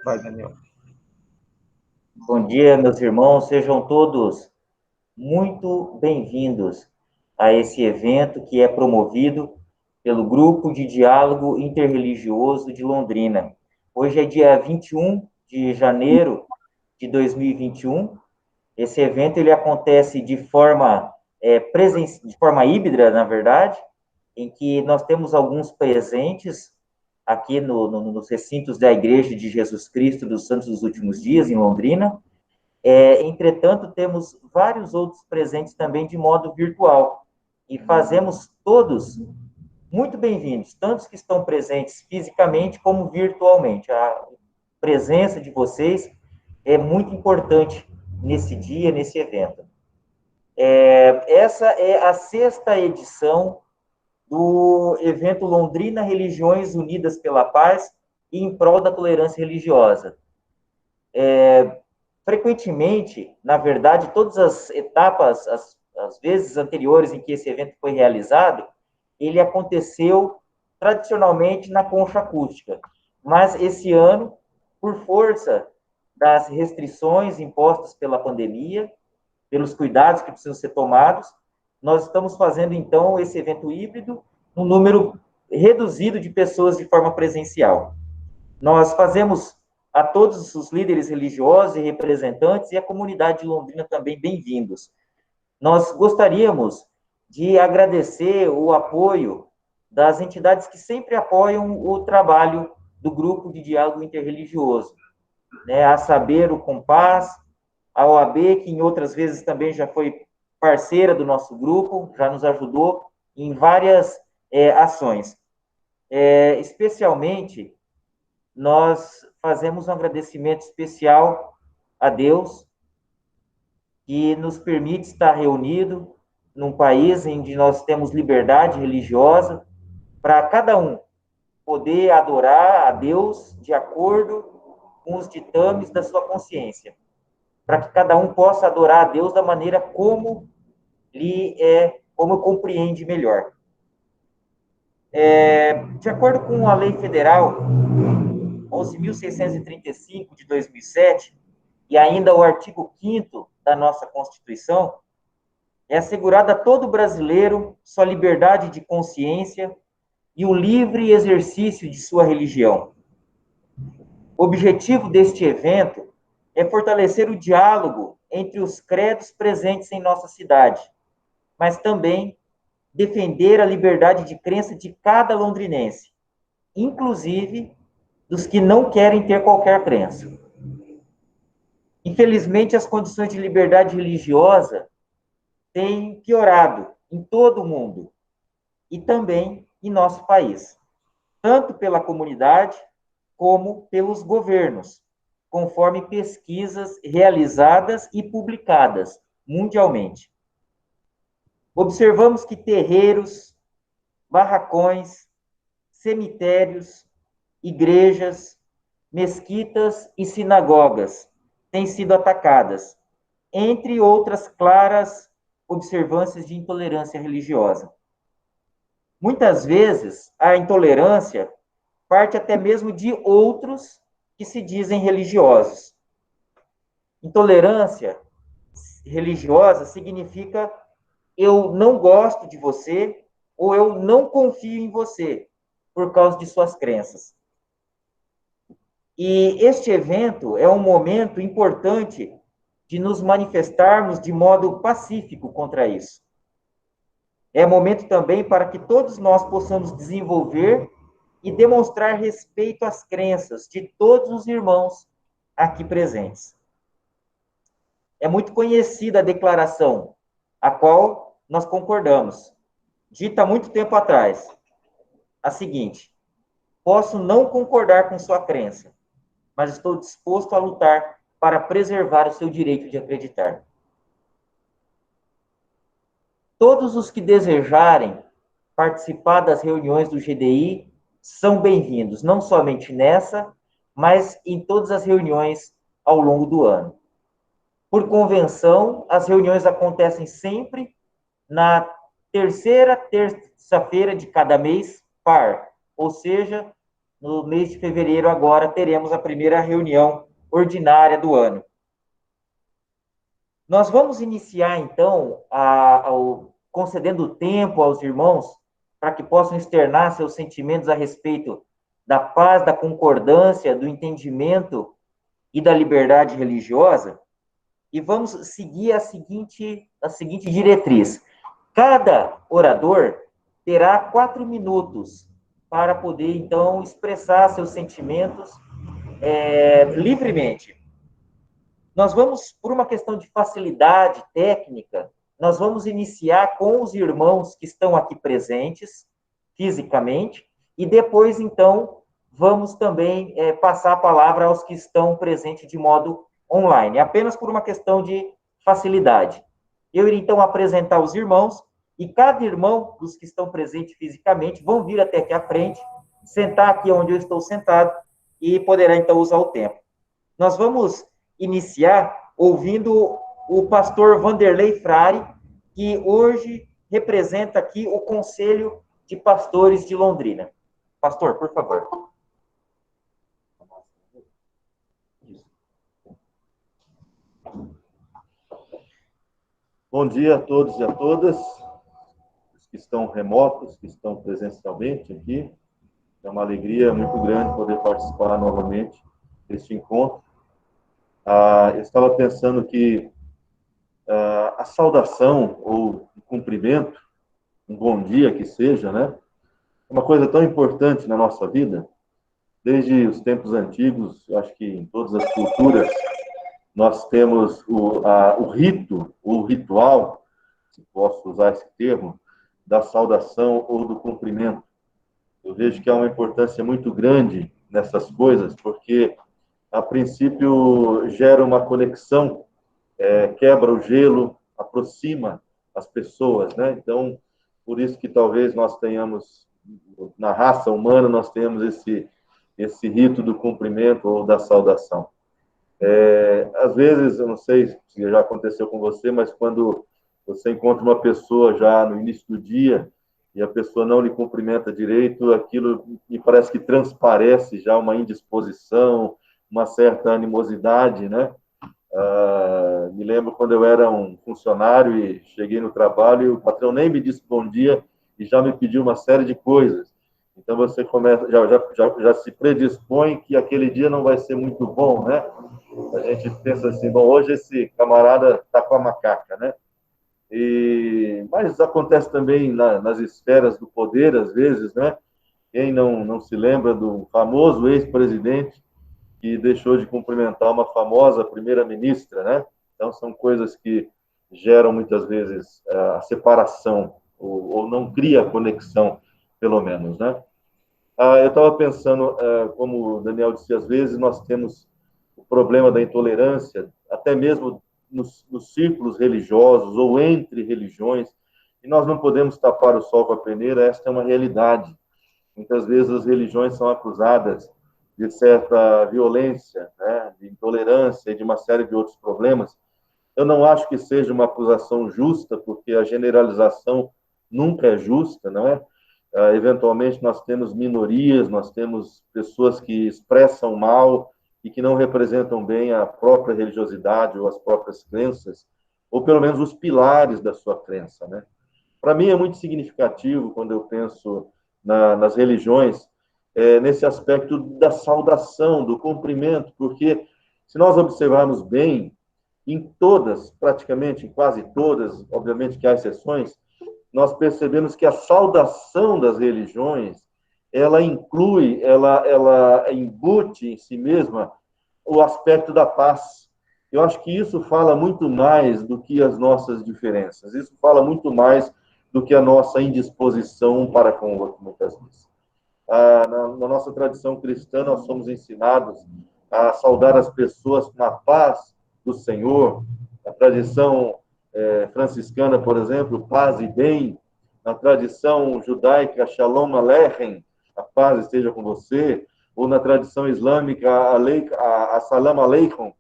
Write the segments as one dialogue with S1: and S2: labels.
S1: Vai, Daniel.
S2: Bom dia, meus irmãos, sejam todos muito bem-vindos a esse evento que é promovido pelo Grupo de Diálogo Interreligioso de Londrina. Hoje é dia 21 de janeiro de 2021. Esse evento ele acontece de forma de forma híbrida, na verdade, em que nós temos alguns presentes aqui nos recintos da Igreja de Jesus Cristo dos Santos dos Últimos Dias, em Londrina. Entretanto, temos vários outros presentes também de modo virtual. E fazemos todos muito bem-vindos, tantos que estão presentes fisicamente como virtualmente. A presença de vocês é muito importante nesse dia, nesse evento. Essa é a sexta edição do evento Londrina Religiões Unidas pela Paz e em prol da tolerância religiosa. Frequentemente, na verdade, todas as etapas, as vezes anteriores em que esse evento foi realizado, ele aconteceu tradicionalmente na concha acústica. Mas esse ano, por força das restrições impostas pela pandemia, pelos cuidados que precisam ser tomados, nós estamos fazendo, então, esse evento híbrido, um número reduzido de pessoas de forma presencial. Nós fazemos a todos os líderes religiosos e representantes e a comunidade de Londrina também bem-vindos. Nós gostaríamos de agradecer o apoio das entidades que sempre apoiam o trabalho do grupo de diálogo interreligioso, né? A saber, o Compaz, a OAB, que em outras vezes também já foi parceira do nosso grupo, já nos ajudou em várias ações. Especialmente, nós fazemos um agradecimento especial a Deus, que nos permite estar reunido num país onde nós temos liberdade religiosa, para cada um poder adorar a Deus de acordo com os ditames da sua consciência, para que cada um possa adorar a Deus da maneira como compreende melhor. De acordo com a Lei Federal 11.635 de 2007, e ainda o artigo 5º da nossa Constituição, é assegurada a todo brasileiro sua liberdade de consciência e o livre exercício de sua religião. O objetivo deste evento é fortalecer o diálogo entre os credos presentes em nossa cidade, mas também defender a liberdade de crença de cada londrinense, inclusive dos que não querem ter qualquer crença. Infelizmente, as condições de liberdade religiosa têm piorado em todo o mundo e também em nosso país, tanto pela comunidade como pelos governos, conforme pesquisas realizadas e publicadas mundialmente. Observamos que terreiros, barracões, cemitérios, igrejas, mesquitas e sinagogas têm sido atacadas, entre outras claras observâncias de intolerância religiosa. Muitas vezes, a intolerância parte até mesmo de outros que se dizem religiosos. Intolerância religiosa significa eu não gosto de você ou eu não confio em você por causa de suas crenças. E este evento é um momento importante de nos manifestarmos de modo pacífico contra isso. É momento também para que todos nós possamos desenvolver e demonstrar respeito às crenças de todos os irmãos aqui presentes. É muito conhecida a declaração, a qual nós concordamos, dita há muito tempo atrás, a seguinte: posso não concordar com sua crença, mas estou disposto a lutar para preservar o seu direito de acreditar. Todos os que desejarem participar das reuniões do GDI são bem-vindos, não somente nessa, mas em todas as reuniões ao longo do ano. Por convenção, as reuniões acontecem sempre na terceira terça-feira de cada mês par, ou seja, no mês de fevereiro agora, teremos a primeira reunião ordinária do ano. Nós vamos iniciar, então, concedendo tempo aos irmãos para que possam externar seus sentimentos a respeito da paz, da concordância, do entendimento e da liberdade religiosa, e vamos seguir a seguinte diretriz. Cada orador terá 4 minutos para poder, então, expressar seus sentimentos livremente. Nós vamos, por uma questão de facilidade técnica, nós vamos iniciar com os irmãos que estão aqui presentes, fisicamente, e depois, então, vamos também passar a palavra aos que estão presentes de modo online, apenas por uma questão de facilidade. Eu iria, então, apresentar os irmãos, e cada irmão dos que estão presentes fisicamente vão vir até aqui à frente, sentar aqui onde eu estou sentado, e poderá, então, usar o tempo. Nós vamos iniciar ouvindo o pastor Vanderlei Frari, que hoje representa aqui o Conselho de Pastores de Londrina. Pastor, por favor.
S1: Bom dia a todos e a todas, os que estão remotos, que estão presencialmente aqui. É uma alegria muito grande poder participar novamente deste encontro. Eu estava pensando que a saudação ou o cumprimento, um bom dia que seja, né? É uma coisa tão importante na nossa vida. Desde os tempos antigos, acho que em todas as culturas, nós temos o rito, o ritual, se posso usar esse termo, da saudação ou do cumprimento. Eu vejo que há uma importância muito grande nessas coisas, porque, a princípio, gera uma conexão, quebra o gelo, aproxima as pessoas, né? Então, por isso que talvez nós tenhamos, na raça humana, nós temos esse rito do cumprimento ou da saudação. Às vezes, eu não sei se já aconteceu com você, mas quando você encontra uma pessoa já no início do dia e a pessoa não lhe cumprimenta direito, aquilo me parece que transparece já uma indisposição, uma certa animosidade, né? Me lembro quando eu era um funcionário e cheguei no trabalho e o patrão nem me disse bom dia e já me pediu uma série de coisas. Então você começa, já se predispõe que aquele dia não vai ser muito bom, né? A gente pensa assim, bom, hoje esse camarada está com a macaca, né? Mas acontece também nas esferas do poder, às vezes, né? Quem não se lembra do famoso ex-presidente que deixou de cumprimentar uma famosa primeira-ministra, né? Então, são coisas que geram, muitas vezes, a separação, ou não cria a conexão, pelo menos, né? Eu estava pensando, como o Daniel disse, às vezes nós temos o problema da intolerância, até mesmo nos círculos religiosos ou entre religiões, e nós não podemos tapar o sol com a peneira, esta é uma realidade. Muitas vezes as religiões são acusadas de certa violência, né, de intolerância e de uma série de outros problemas. Eu não acho que seja uma acusação justa, porque a generalização nunca é justa, não é? Eventualmente nós temos minorias, nós temos pessoas que expressam mal e que não representam bem a própria religiosidade ou as próprias crenças, ou pelo menos os pilares da sua crença, né? Para mim é muito significativo quando eu penso nas religiões, nesse aspecto da saudação, do cumprimento, porque se nós observarmos bem, em todas, praticamente em quase todas, obviamente que há exceções, nós percebemos que a saudação das religiões, ela inclui, ela embute em si mesma o aspecto da paz. Eu acho que isso fala muito mais do que as nossas diferenças, isso fala muito mais do que a nossa indisposição um para com o outro, muitas vezes. Na nossa tradição cristã, nós somos ensinados a saudar as pessoas na paz do Senhor. A tradição franciscana, por exemplo, paz e bem. Na tradição judaica, Shalom Aleichem, a paz esteja com você. Ou na tradição islâmica, a Salam Aleikum.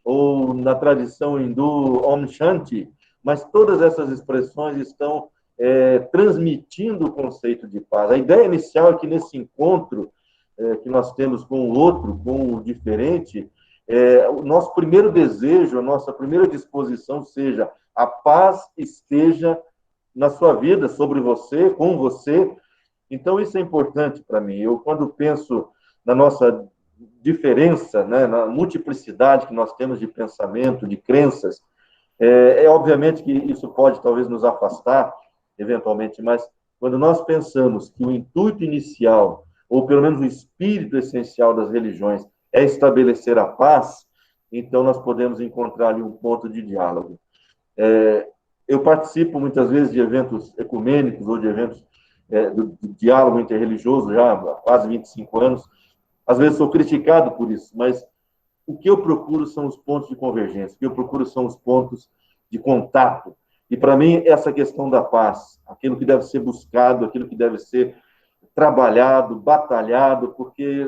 S1: Ou na tradição hindu, Om Shanti. Mas todas essas expressões estão transmitindo o conceito de paz. A ideia inicial é que nesse encontro que nós temos com o outro, com o diferente, o nosso primeiro desejo, a nossa primeira disposição seja a paz esteja na sua vida, sobre você, com você. Então, isso é importante para mim. Eu, quando penso na nossa diferença, né, na multiplicidade que nós temos de pensamento, de crenças, obviamente que isso pode talvez nos afastar, eventualmente, mas quando nós pensamos que o intuito inicial, ou pelo menos o espírito essencial das religiões, é estabelecer a paz, então nós podemos encontrar ali um ponto de diálogo. Eu participo muitas vezes de eventos ecumênicos ou de eventos do diálogo interreligioso já há quase 25 anos. Às vezes sou criticado por isso, mas o que eu procuro são os pontos de convergência, o que eu procuro são os pontos de contato. E, para mim, essa questão da paz, aquilo que deve ser buscado, aquilo que deve ser trabalhado, batalhado, porque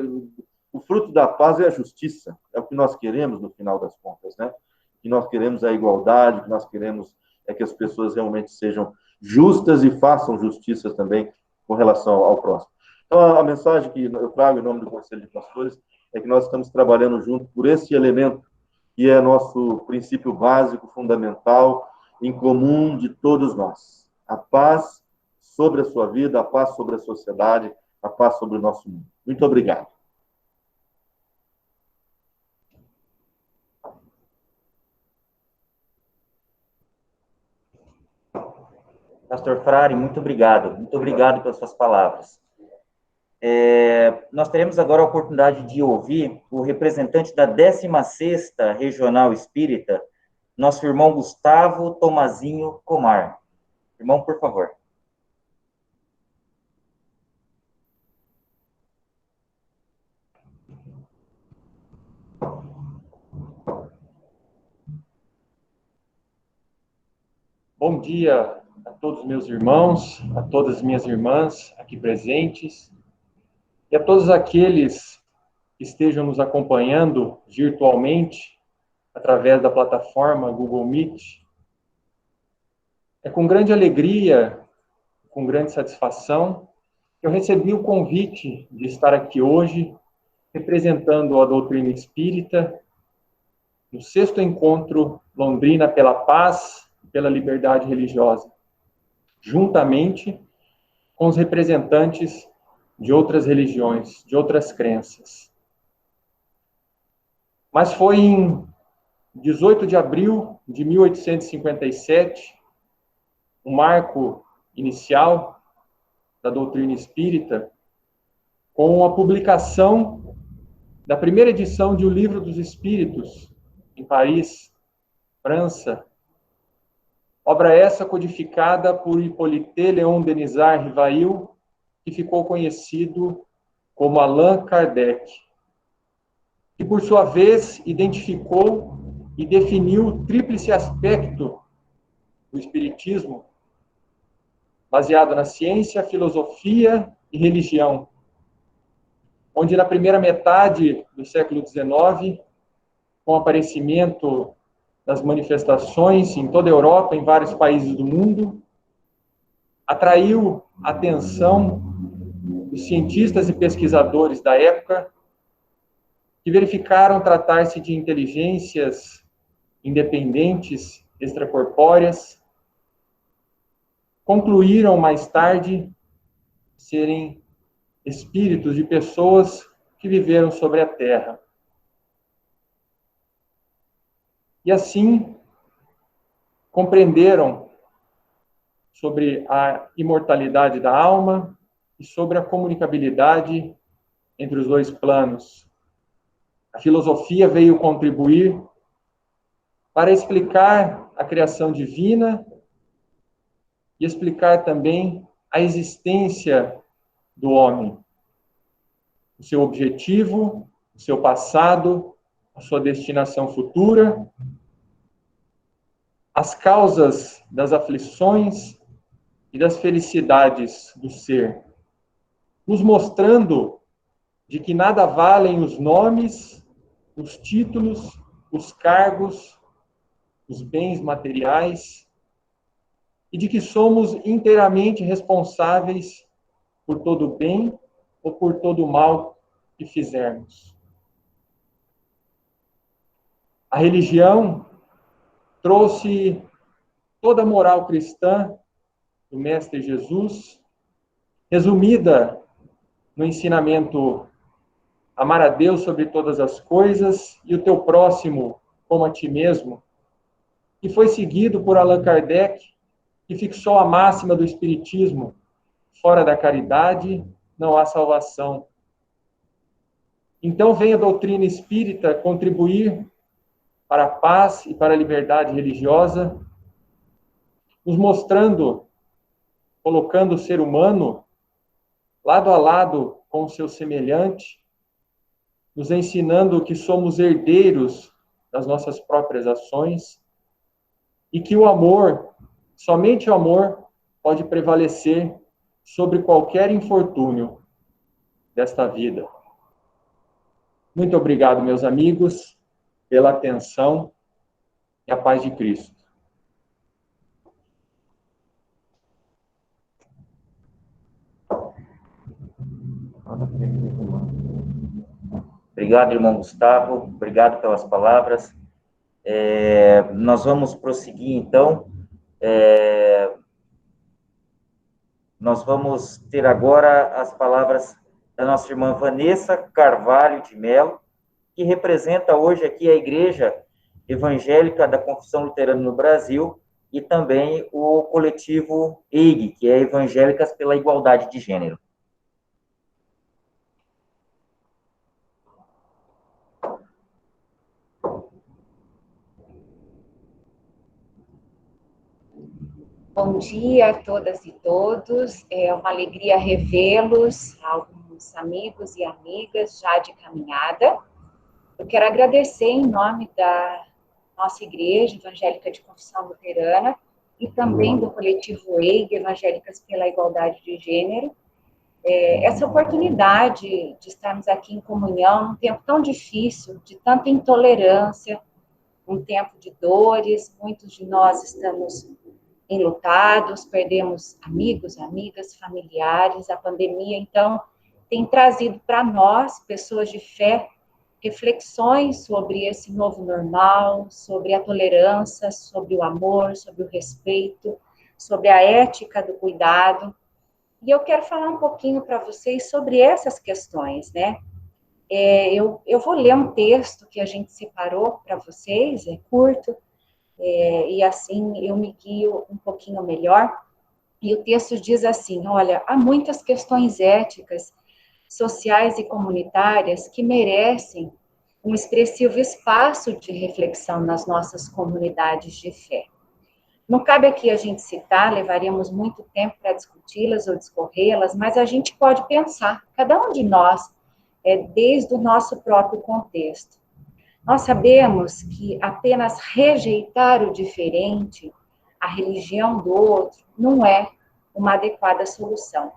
S1: o fruto da paz é a justiça, é o que nós queremos no final das contas, né? O que nós queremos é a igualdade, o que nós queremos é que as pessoas realmente sejam justas e façam justiça também com relação ao próximo. Então, a mensagem que eu trago em nome do Conselho de Pastores é que nós estamos trabalhando junto por esse elemento que é nosso princípio básico, fundamental, em comum de todos nós. A paz sobre a sua vida, a paz sobre a sociedade, a paz sobre o nosso mundo. Muito obrigado.
S2: Pastor Frari, muito obrigado. Muito obrigado pelas suas palavras. Nós teremos agora a oportunidade de ouvir o representante da 16ª Regional Espírita, nosso irmão Gustavo Tomazinho Comar. Irmão, por favor.
S3: Bom dia a todos os meus irmãos, a todas as minhas irmãs aqui presentes e a todos aqueles que estejam nos acompanhando virtualmente através da plataforma Google Meet. É com grande alegria, com grande satisfação, que eu recebi o convite de estar aqui hoje representando a doutrina espírita no 6º encontro Londrina pela Paz e pela Liberdade Religiosa, juntamente com os representantes de outras religiões, de outras crenças. Mas foi em 18 de abril de 1857, o marco inicial da doutrina espírita, com a publicação da primeira edição de O Livro dos Espíritos, em Paris, França, obra essa codificada por Hippolyte Léon Denisard Rivail, que ficou conhecido como Allan Kardec, que, por sua vez, identificou e definiu o tríplice aspecto do Espiritismo, baseado na ciência, filosofia e religião, onde na primeira metade do século XIX, com o aparecimento das manifestações em toda a Europa, em vários países do mundo, atraiu a atenção dos cientistas e pesquisadores da época, que verificaram tratar-se de inteligências independentes, extracorpóreas, concluíram mais tarde serem espíritos de pessoas que viveram sobre a Terra. E assim, compreenderam sobre a imortalidade da alma e sobre a comunicabilidade entre os dois planos. A filosofia veio contribuir para explicar a criação divina e explicar também a existência do homem, o seu objetivo, o seu passado, a sua destinação futura, as causas das aflições e das felicidades do ser, nos mostrando de que nada valem os nomes, os títulos, os cargos, os bens materiais, e de que somos inteiramente responsáveis por todo o bem ou por todo o mal que fizermos. A religião trouxe toda a moral cristã do Mestre Jesus, resumida no ensinamento amar a Deus sobre todas as coisas e o teu próximo como a ti mesmo, que foi seguido por Allan Kardec, que fixou a máxima do Espiritismo: fora da caridade não há salvação. Então vem a doutrina espírita contribuir para a paz e para a liberdade religiosa, nos mostrando, colocando o ser humano lado a lado com o seu semelhante, nos ensinando que somos herdeiros das nossas próprias ações e que o amor, somente o amor, pode prevalecer sobre qualquer infortúnio desta vida. Muito obrigado, meus amigos, pela atenção e a paz de Cristo.
S2: Obrigado, irmão Gustavo. Obrigado pelas palavras. Nós vamos prosseguir, então. Nós vamos ter agora as palavras da nossa irmã Vanessa Carvalho de Mello, que representa hoje aqui a Igreja Evangélica da Confissão Luterana no Brasil e também o coletivo EIG, que é Evangélicas pela Igualdade de Gênero.
S4: Bom dia a todas e todos, é uma alegria revê-los, alguns amigos e amigas já de caminhada. Eu quero agradecer em nome da nossa Igreja Evangélica de Confissão Luterana e também do coletivo EIG, Evangélicas pela Igualdade de Gênero, essa oportunidade de estarmos aqui em comunhão num tempo tão difícil, de tanta intolerância, um tempo de dores. Muitos de nós estamos enlutados, perdemos amigos, amigas, familiares. A pandemia, então, tem trazido para nós, pessoas de fé, reflexões sobre esse novo normal, sobre a tolerância, sobre o amor, sobre o respeito, sobre a ética do cuidado. E eu quero falar um pouquinho para vocês sobre essas questões, né? Eu vou ler um texto que a gente separou para vocês, é curto, e assim eu me guio um pouquinho melhor. E o texto diz assim: olha, há muitas questões éticas, sociais e comunitárias que merecem um expressivo espaço de reflexão nas nossas comunidades de fé. Não cabe aqui a gente citar, levaríamos muito tempo para discuti-las ou discorrê-las, mas a gente pode pensar, cada um de nós, desde o nosso próprio contexto. Nós sabemos que apenas rejeitar o diferente, a religião do outro, não é uma adequada solução.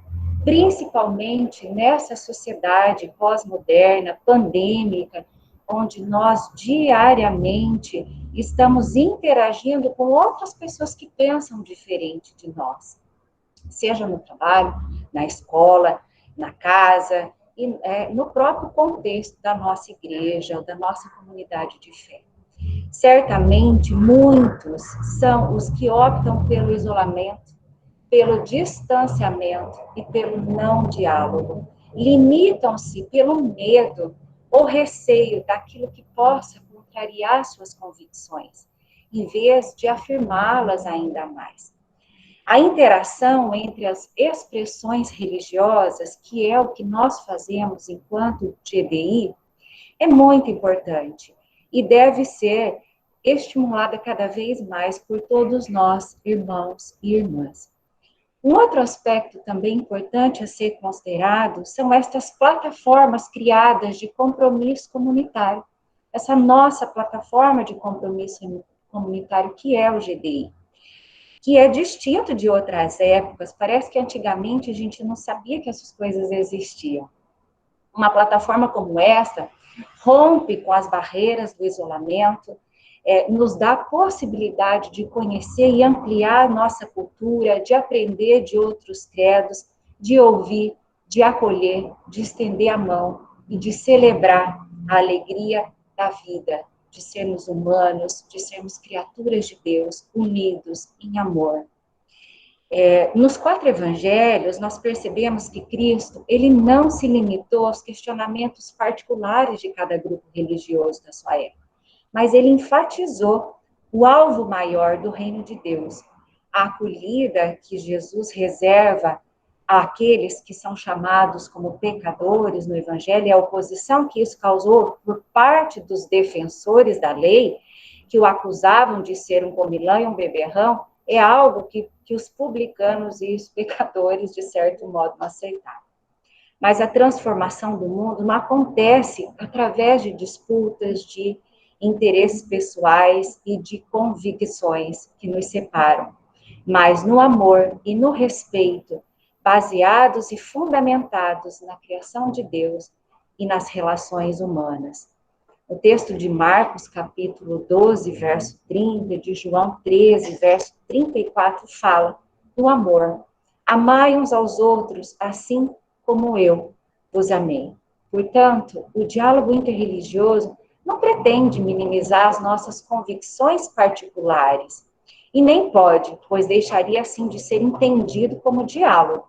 S4: Principalmente nessa sociedade pós-moderna, pandêmica, onde nós diariamente estamos interagindo com outras pessoas que pensam diferente de nós. Seja no trabalho, na escola, na casa, e no próprio contexto da nossa igreja, da nossa comunidade de fé. Certamente, muitos são os que optam pelo isolamento, pelo distanciamento e pelo não diálogo. Limitam-se pelo medo ou receio daquilo que possa contrariar suas convicções, em vez de afirmá-las ainda mais. A interação entre as expressões religiosas, que é o que nós fazemos enquanto GDI, é muito importante e deve ser estimulada cada vez mais por todos nós, irmãos e irmãs. Um outro aspecto também importante a ser considerado são estas plataformas criadas de compromisso comunitário. Essa nossa plataforma de compromisso comunitário, que é o GDI, que é distinto de outras épocas. Parece que antigamente a gente não sabia que essas coisas existiam. Uma plataforma como essa rompe com as barreiras do isolamento, nos dá a possibilidade de conhecer e ampliar nossa cultura, de aprender de outros credos, de ouvir, de acolher, de estender a mão, e de celebrar a alegria da vida, de sermos humanos, de sermos criaturas de Deus, unidos em amor. Nos 4 evangelhos, nós percebemos que Cristo, ele não se limitou aos questionamentos particulares de cada grupo religioso da sua época, mas ele enfatizou o alvo maior do reino de Deus, a acolhida que Jesus reserva àqueles que são chamados como pecadores no evangelho, e a oposição que isso causou por parte dos defensores da lei, que o acusavam de ser um comilão e um beberrão, é algo que os publicanos e os pecadores, de certo modo, não aceitaram. Mas a transformação do mundo não acontece através de disputas, de interesses pessoais e de convicções que nos separam, mas no amor e no respeito, baseados e fundamentados na criação de Deus e nas relações humanas. O texto de Marcos, capítulo 12, verso 30, de João 13, verso 34, fala do amor. Amai uns aos outros, assim como eu vos amei. Portanto, o diálogo interreligioso não pretende minimizar as nossas convicções particulares, e nem pode, pois deixaria assim de ser entendido como diálogo.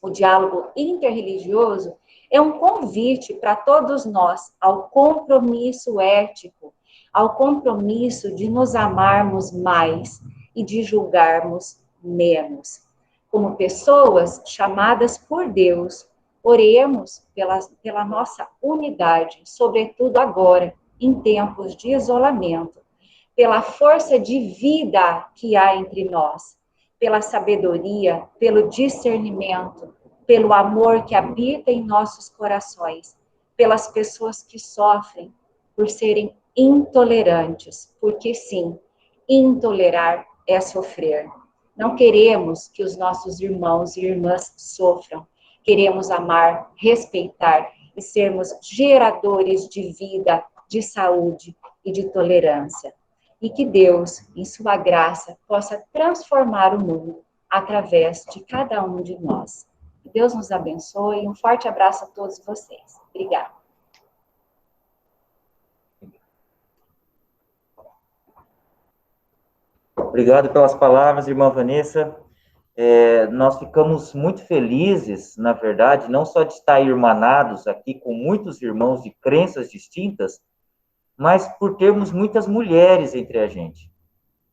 S4: O diálogo interreligioso é um convite para todos nós ao compromisso ético, ao compromisso de nos amarmos mais e de julgarmos menos. Como pessoas chamadas por Deus, oremos pela nossa unidade, sobretudo agora, em tempos de isolamento, pela força de vida que há entre nós, pela sabedoria, pelo discernimento, pelo amor que habita em nossos corações, pelas pessoas que sofrem por serem intolerantes, porque sim, intolerar é sofrer. Não queremos que os nossos irmãos e irmãs sofram. Queremos amar, respeitar e sermos geradores de vida, de saúde e de tolerância. E que Deus, em sua graça, possa transformar o mundo através de cada um de nós. Que Deus nos abençoe e um forte abraço a todos vocês. Obrigada.
S2: Obrigado pelas palavras, irmã Vanessa. Nós ficamos muito felizes, na verdade, não só de estar irmanados aqui com muitos irmãos de crenças distintas, mas por termos muitas mulheres entre a gente.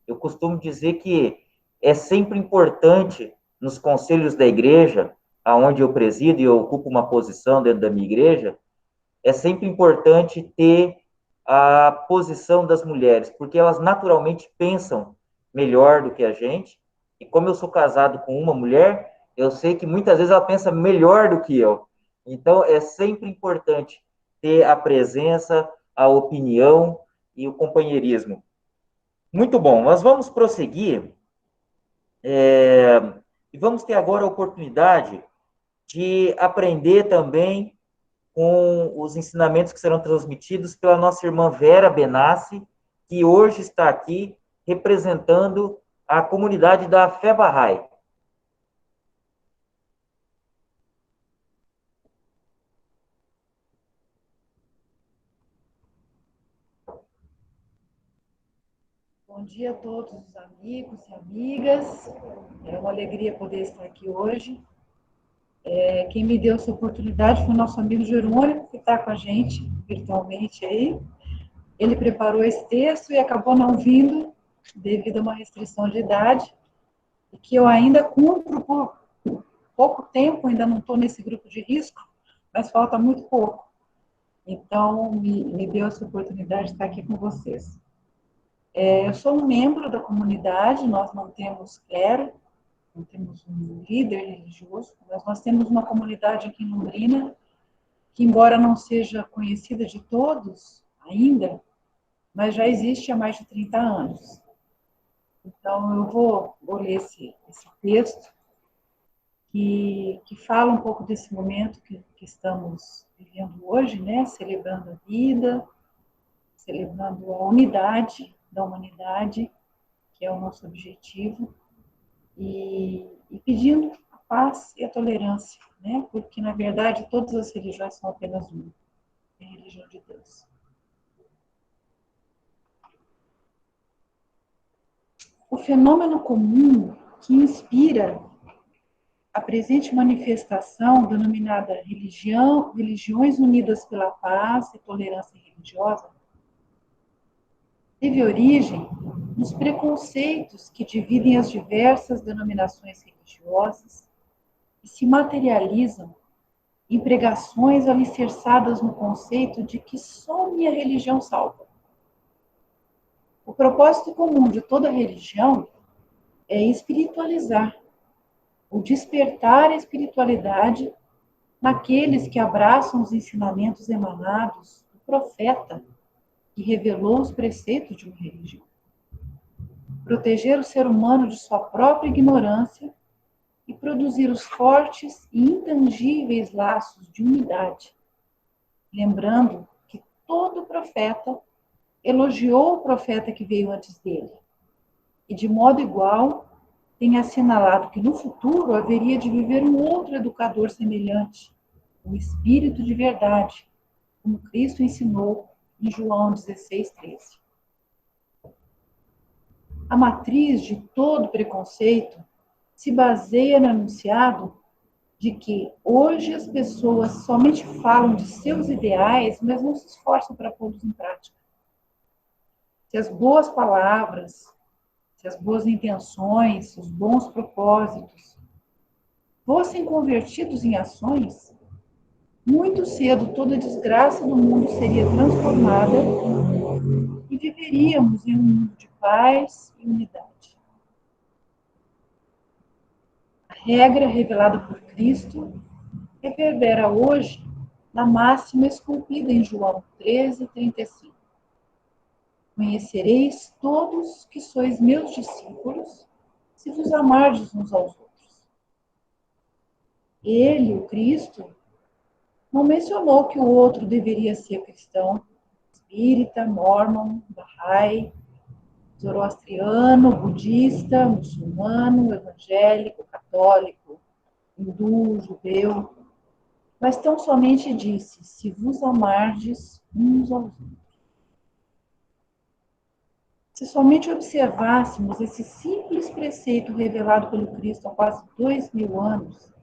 S2: Eu costumo dizer que é sempre importante, nos conselhos da igreja, aonde eu presido e eu ocupo uma posição dentro da minha igreja, é sempre importante ter a posição das mulheres, porque elas naturalmente pensam melhor do que a gente, e como eu sou casado com uma mulher, eu sei que muitas vezes ela pensa melhor do que eu. Então, é sempre importante ter a presença, a opinião e o companheirismo. Muito bom, nós vamos prosseguir, e vamos ter agora a oportunidade de aprender também com os ensinamentos que serão transmitidos pela nossa irmã Vera Benassi, que hoje está aqui representando a comunidade da Fé Bahá'í.
S5: Bom dia a todos os amigos e amigas. É uma alegria poder estar aqui hoje. Quem me deu essa oportunidade foi o nosso amigo Jerônimo, que está com a gente virtualmente aí. Ele preparou esse texto e acabou não vindo devido a uma restrição de idade, e que eu ainda cumpro por pouco tempo, ainda não estou nesse grupo de risco, mas falta muito pouco. Então, me deu essa oportunidade de estar aqui com vocês. Eu sou um membro da comunidade, nós não temos clero, não temos um líder religioso, mas nós temos uma comunidade aqui em Londrina, que embora não seja conhecida de todos ainda, mas já existe há mais de 30 anos. Então, eu vou ler esse texto, que fala um pouco desse momento que estamos vivendo hoje, né? Celebrando a vida, celebrando a unidade da humanidade, que é o nosso objetivo, e pedindo paz e a tolerância, né? Porque, na verdade, todas as religiões são apenas uma, a religião de Deus. O fenômeno comum que inspira a presente manifestação, denominada Religiões Unidas pela Paz e Tolerância Religiosa, teve origem nos preconceitos que dividem as diversas denominações religiosas e se materializam em pregações alicerçadas no conceito de que só minha religião salva. O propósito comum de toda religião é espiritualizar, ou despertar a espiritualidade naqueles que abraçam os ensinamentos emanados do profeta que revelou os preceitos de uma religião. Proteger o ser humano de sua própria ignorância e produzir os fortes e intangíveis laços de unidade, lembrando que todo profeta elogiou o profeta que veio antes dele, e de modo igual tem assinalado que no futuro haveria de viver um outro educador semelhante, o Espírito de verdade, como Cristo ensinou em João 16:13. A matriz de todo preconceito se baseia no enunciado de que hoje as pessoas somente falam de seus ideais, mas não se esforçam para pô-los em prática. Se as boas palavras, se as boas intenções, os bons propósitos fossem convertidos em ações, muito cedo toda a desgraça do mundo seria transformada e viveríamos em um mundo de paz e unidade. A regra revelada por Cristo reverbera hoje na máxima esculpida em João 13:35. Conhecereis todos que sois meus discípulos, se vos amardes uns aos outros. Ele, o Cristo, não mencionou que o outro deveria ser cristão, espírita, mormon, bahá'í, zoroastriano, budista, muçulmano, evangélico, católico, hindu, judeu, mas tão somente disse, se vos amardes uns aos outros. Se somente observássemos esse simples preceito revelado pelo Cristo há quase 2000 anos,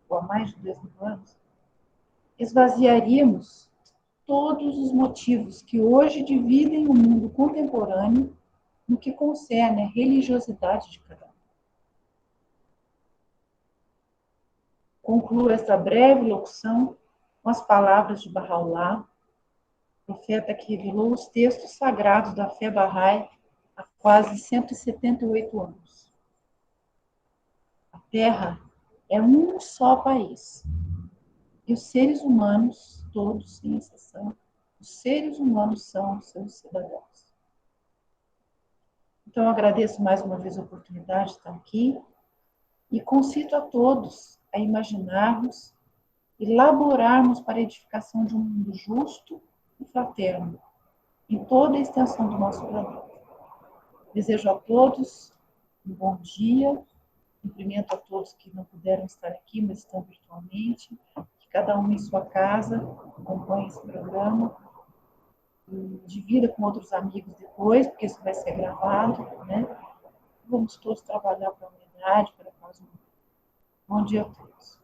S5: ou há mais de 2000 anos, esvaziaríamos todos os motivos que hoje dividem o mundo contemporâneo no que concerne a religiosidade de cada um. Concluo esta breve locução com as palavras de Baha'u'lláh, profeta que revelou os textos sagrados da fé Bahá'í há quase 178 anos. A Terra é um só país. E os seres humanos, todos sem exceção, os seres humanos são seus cidadãos. Então, eu agradeço mais uma vez a oportunidade de estar aqui e concito a todos a imaginarmos e laborarmos para a edificação de um mundo justo e fraterno em toda a extensão do nosso planeta. Desejo a todos um bom dia, cumprimento a todos que não puderam estar aqui, mas estão virtualmente, que cada um em sua casa acompanhe esse programa e divida com outros amigos depois, porque isso vai ser gravado, né? Vamos todos trabalhar para a unidade, para a paz. Bom dia a todos.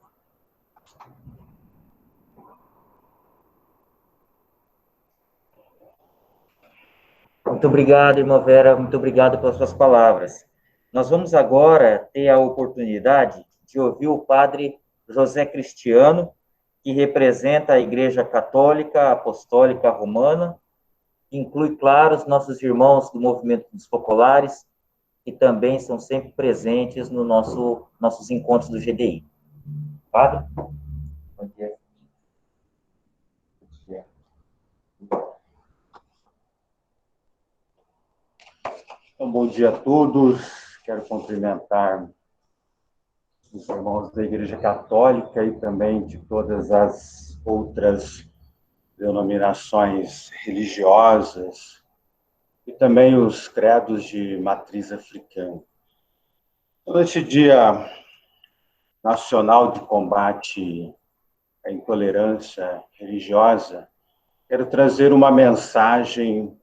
S2: Muito obrigado, irmã Vera, muito obrigado pelas suas palavras. Nós vamos agora ter a oportunidade de ouvir o padre José Cristiano, que representa a Igreja Católica Apostólica Romana, que inclui, claro, os nossos irmãos do Movimento dos Populares, que também são sempre presentes no nossos encontros do GDI. Padre? Bom dia.
S6: Então, bom dia a todos. Quero cumprimentar os irmãos da Igreja Católica e também de todas as outras denominações religiosas e também os credos de matriz africana. Neste dia Nacional de Combate à Intolerância Religiosa, quero trazer uma mensagem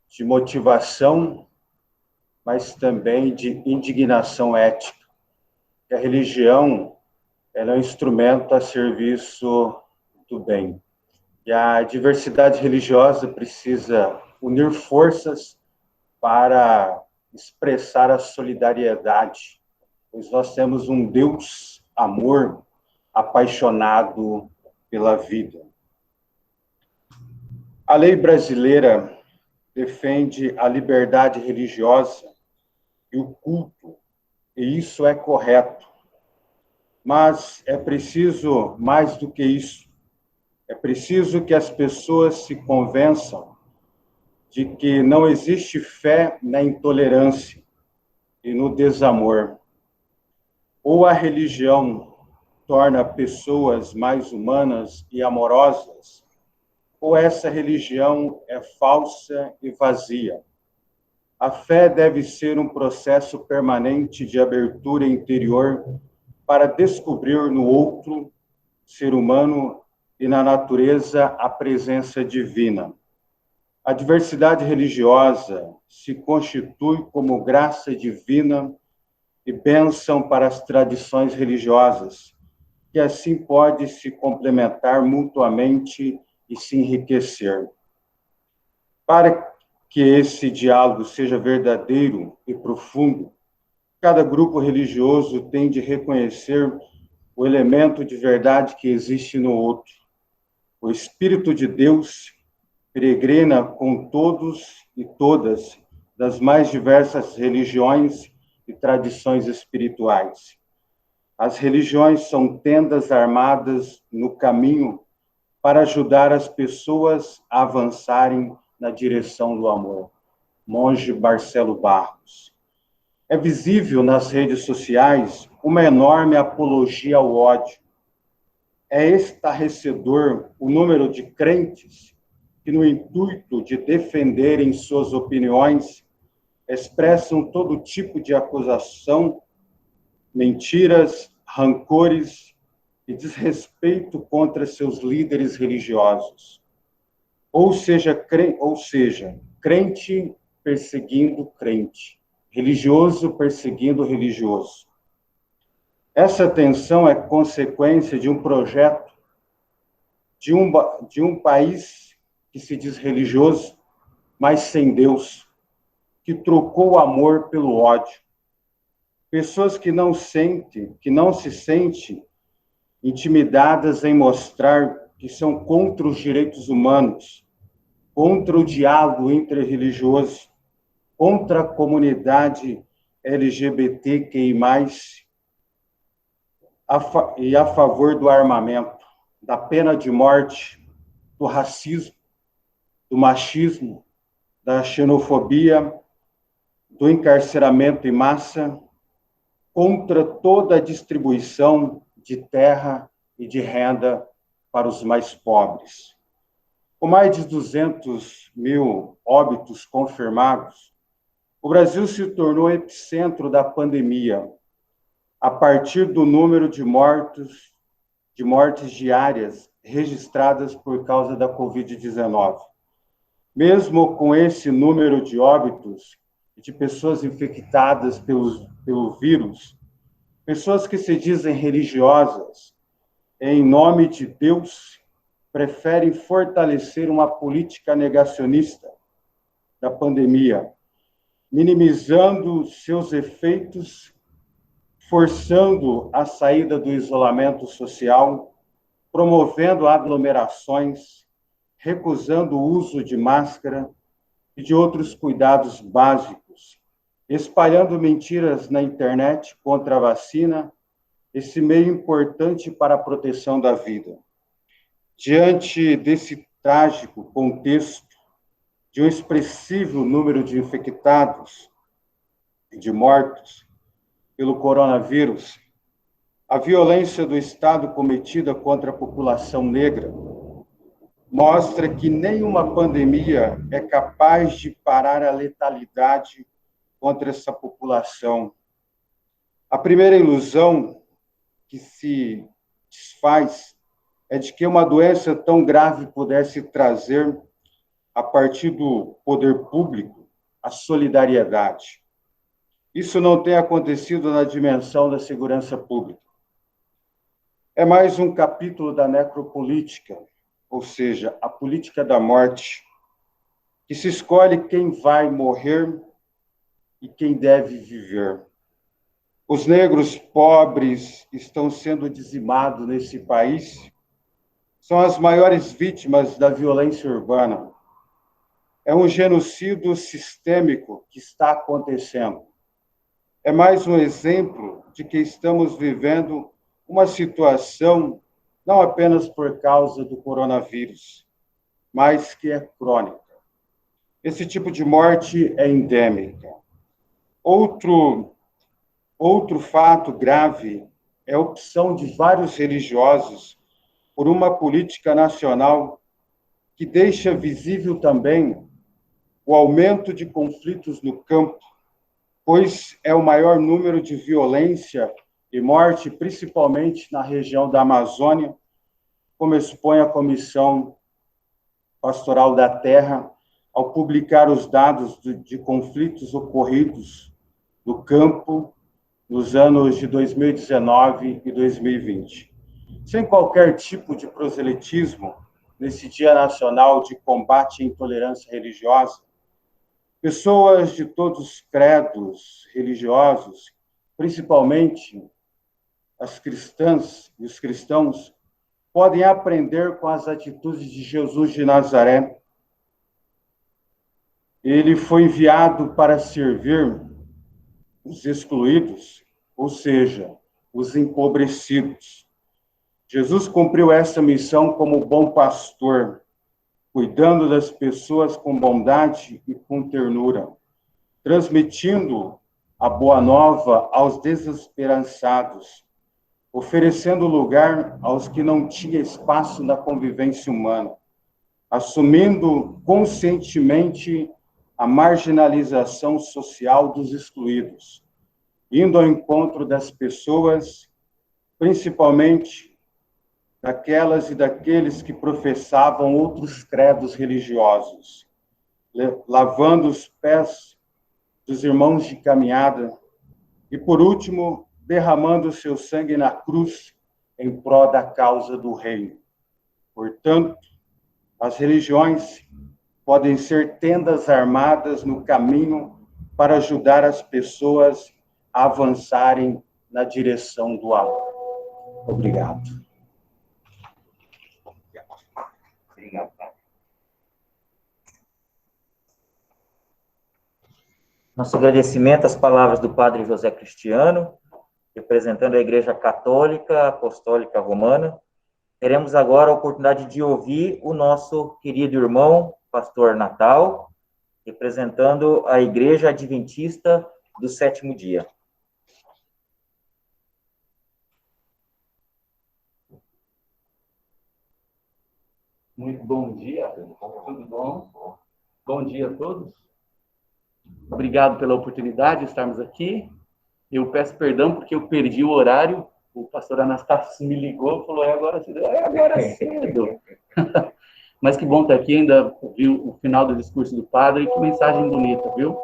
S6: de motivação, mas também de indignação ética. Que a religião ela é um instrumento a serviço do bem. E a diversidade religiosa precisa unir forças para expressar a solidariedade, pois nós temos um Deus amor apaixonado pela vida. A lei brasileira defende a liberdade religiosa e o culto, e isso é correto. Mas é preciso mais do que isso. É preciso que as pessoas se convençam de que não existe fé na intolerância e no desamor. Ou a religião torna pessoas mais humanas e amorosas, ou essa religião é falsa e vazia. A fé deve ser um processo permanente de abertura interior para descobrir no outro, ser humano, e na natureza a presença divina. A diversidade religiosa se constitui como graça divina e bênção para as tradições religiosas, que assim pode se complementar mutuamente e se enriquecer. Para que esse diálogo seja verdadeiro e profundo, cada grupo religioso tem de reconhecer o elemento de verdade que existe no outro. O Espírito de Deus peregrina com todos e todas das mais diversas religiões e tradições espirituais. As religiões são tendas armadas no caminho para ajudar as pessoas a avançarem na direção do amor. Monge Marcelo Barros. É visível nas redes sociais uma enorme apologia ao ódio. É estarrecedor o número de crentes que, no intuito de defenderem suas opiniões, expressam todo tipo de acusação, mentiras, rancores e desrespeito contra seus líderes religiosos. Ou seja, crente perseguindo crente, religioso perseguindo religioso. Essa tensão é consequência de um projeto de um país que se diz religioso, mas sem Deus, que trocou o amor pelo ódio. Pessoas que não se sentem intimidadas em mostrar que são contra os direitos humanos, contra o diálogo interreligioso, contra a comunidade LGBTQI+, e a favor do armamento, da pena de morte, do racismo, do machismo, da xenofobia, do encarceramento em massa, contra toda a distribuição de terra e de renda para os mais pobres. Com mais de 200 mil óbitos confirmados, o Brasil se tornou epicentro da pandemia, a partir do número de mortes diárias registradas por causa da Covid-19. Mesmo com esse número de óbitos, de pessoas infectadas pelo vírus, pessoas que se dizem religiosas, em nome de Deus, preferem fortalecer uma política negacionista da pandemia, minimizando seus efeitos, forçando a saída do isolamento social, promovendo aglomerações, recusando o uso de máscara e de outros cuidados básicos, espalhando mentiras na internet contra a vacina, esse meio importante para a proteção da vida. Diante desse trágico contexto, de um expressivo número de infectados e de mortos pelo coronavírus, a violência do Estado cometida contra a população negra mostra que nenhuma pandemia é capaz de parar a letalidade contra essa população. A primeira ilusão que se desfaz é de que uma doença tão grave pudesse trazer, a partir do poder público, a solidariedade. Isso não tem acontecido na dimensão da segurança pública. É mais um capítulo da necropolítica, ou seja, a política da morte, que se escolhe quem vai morrer e quem deve viver. Os negros pobres estão sendo dizimados nesse país, são as maiores vítimas da violência urbana. É um genocídio sistêmico que está acontecendo. É mais um exemplo de que estamos vivendo uma situação não apenas por causa do coronavírus, mas que é crônica. Esse tipo de morte é endêmica. Outro fato grave é a opção de vários religiosos por uma política nacional que deixa visível também o aumento de conflitos no campo, pois é o maior número de violência e morte, principalmente na região da Amazônia, como expõe a Comissão Pastoral da Terra, ao publicar os dados de conflitos ocorridos no campo nos anos de 2019 e 2020. Sem qualquer tipo de proselitismo, nesse Dia Nacional de Combate à Intolerância Religiosa, pessoas de todos os credos religiosos, principalmente as cristãs e os cristãos, podem aprender com as atitudes de Jesus de Nazaré. Ele foi enviado para servir os excluídos, ou seja, os empobrecidos. Jesus cumpriu essa missão como bom pastor, cuidando das pessoas com bondade e com ternura, transmitindo a boa nova aos desesperançados, oferecendo lugar aos que não tinham espaço na convivência humana, assumindo conscientemente a marginalização social dos excluídos, indo ao encontro das pessoas, principalmente daquelas e daqueles que professavam outros credos religiosos, lavando os pés dos irmãos de caminhada e, por último, derramando seu sangue na cruz em prol da causa do reino. Portanto, as religiões podem ser tendas armadas no caminho para ajudar as pessoas a avançarem na direção do amor. Obrigado.
S2: Obrigado, Padre. Nosso agradecimento às palavras do Padre José Cristiano, representando a Igreja Católica Apostólica Romana. Teremos agora a oportunidade de ouvir o nosso querido irmão, Pastor Natal, representando a Igreja Adventista do Sétimo Dia.
S7: Muito bom dia, tudo bom? Bom dia a todos. Obrigado pela oportunidade de estarmos aqui. Eu peço perdão porque eu perdi o horário. O pastor Anastácio me ligou e falou, agora cedo. Mas que bom estar aqui, ainda ouvi o final do discurso do padre, que mensagem bonita, viu?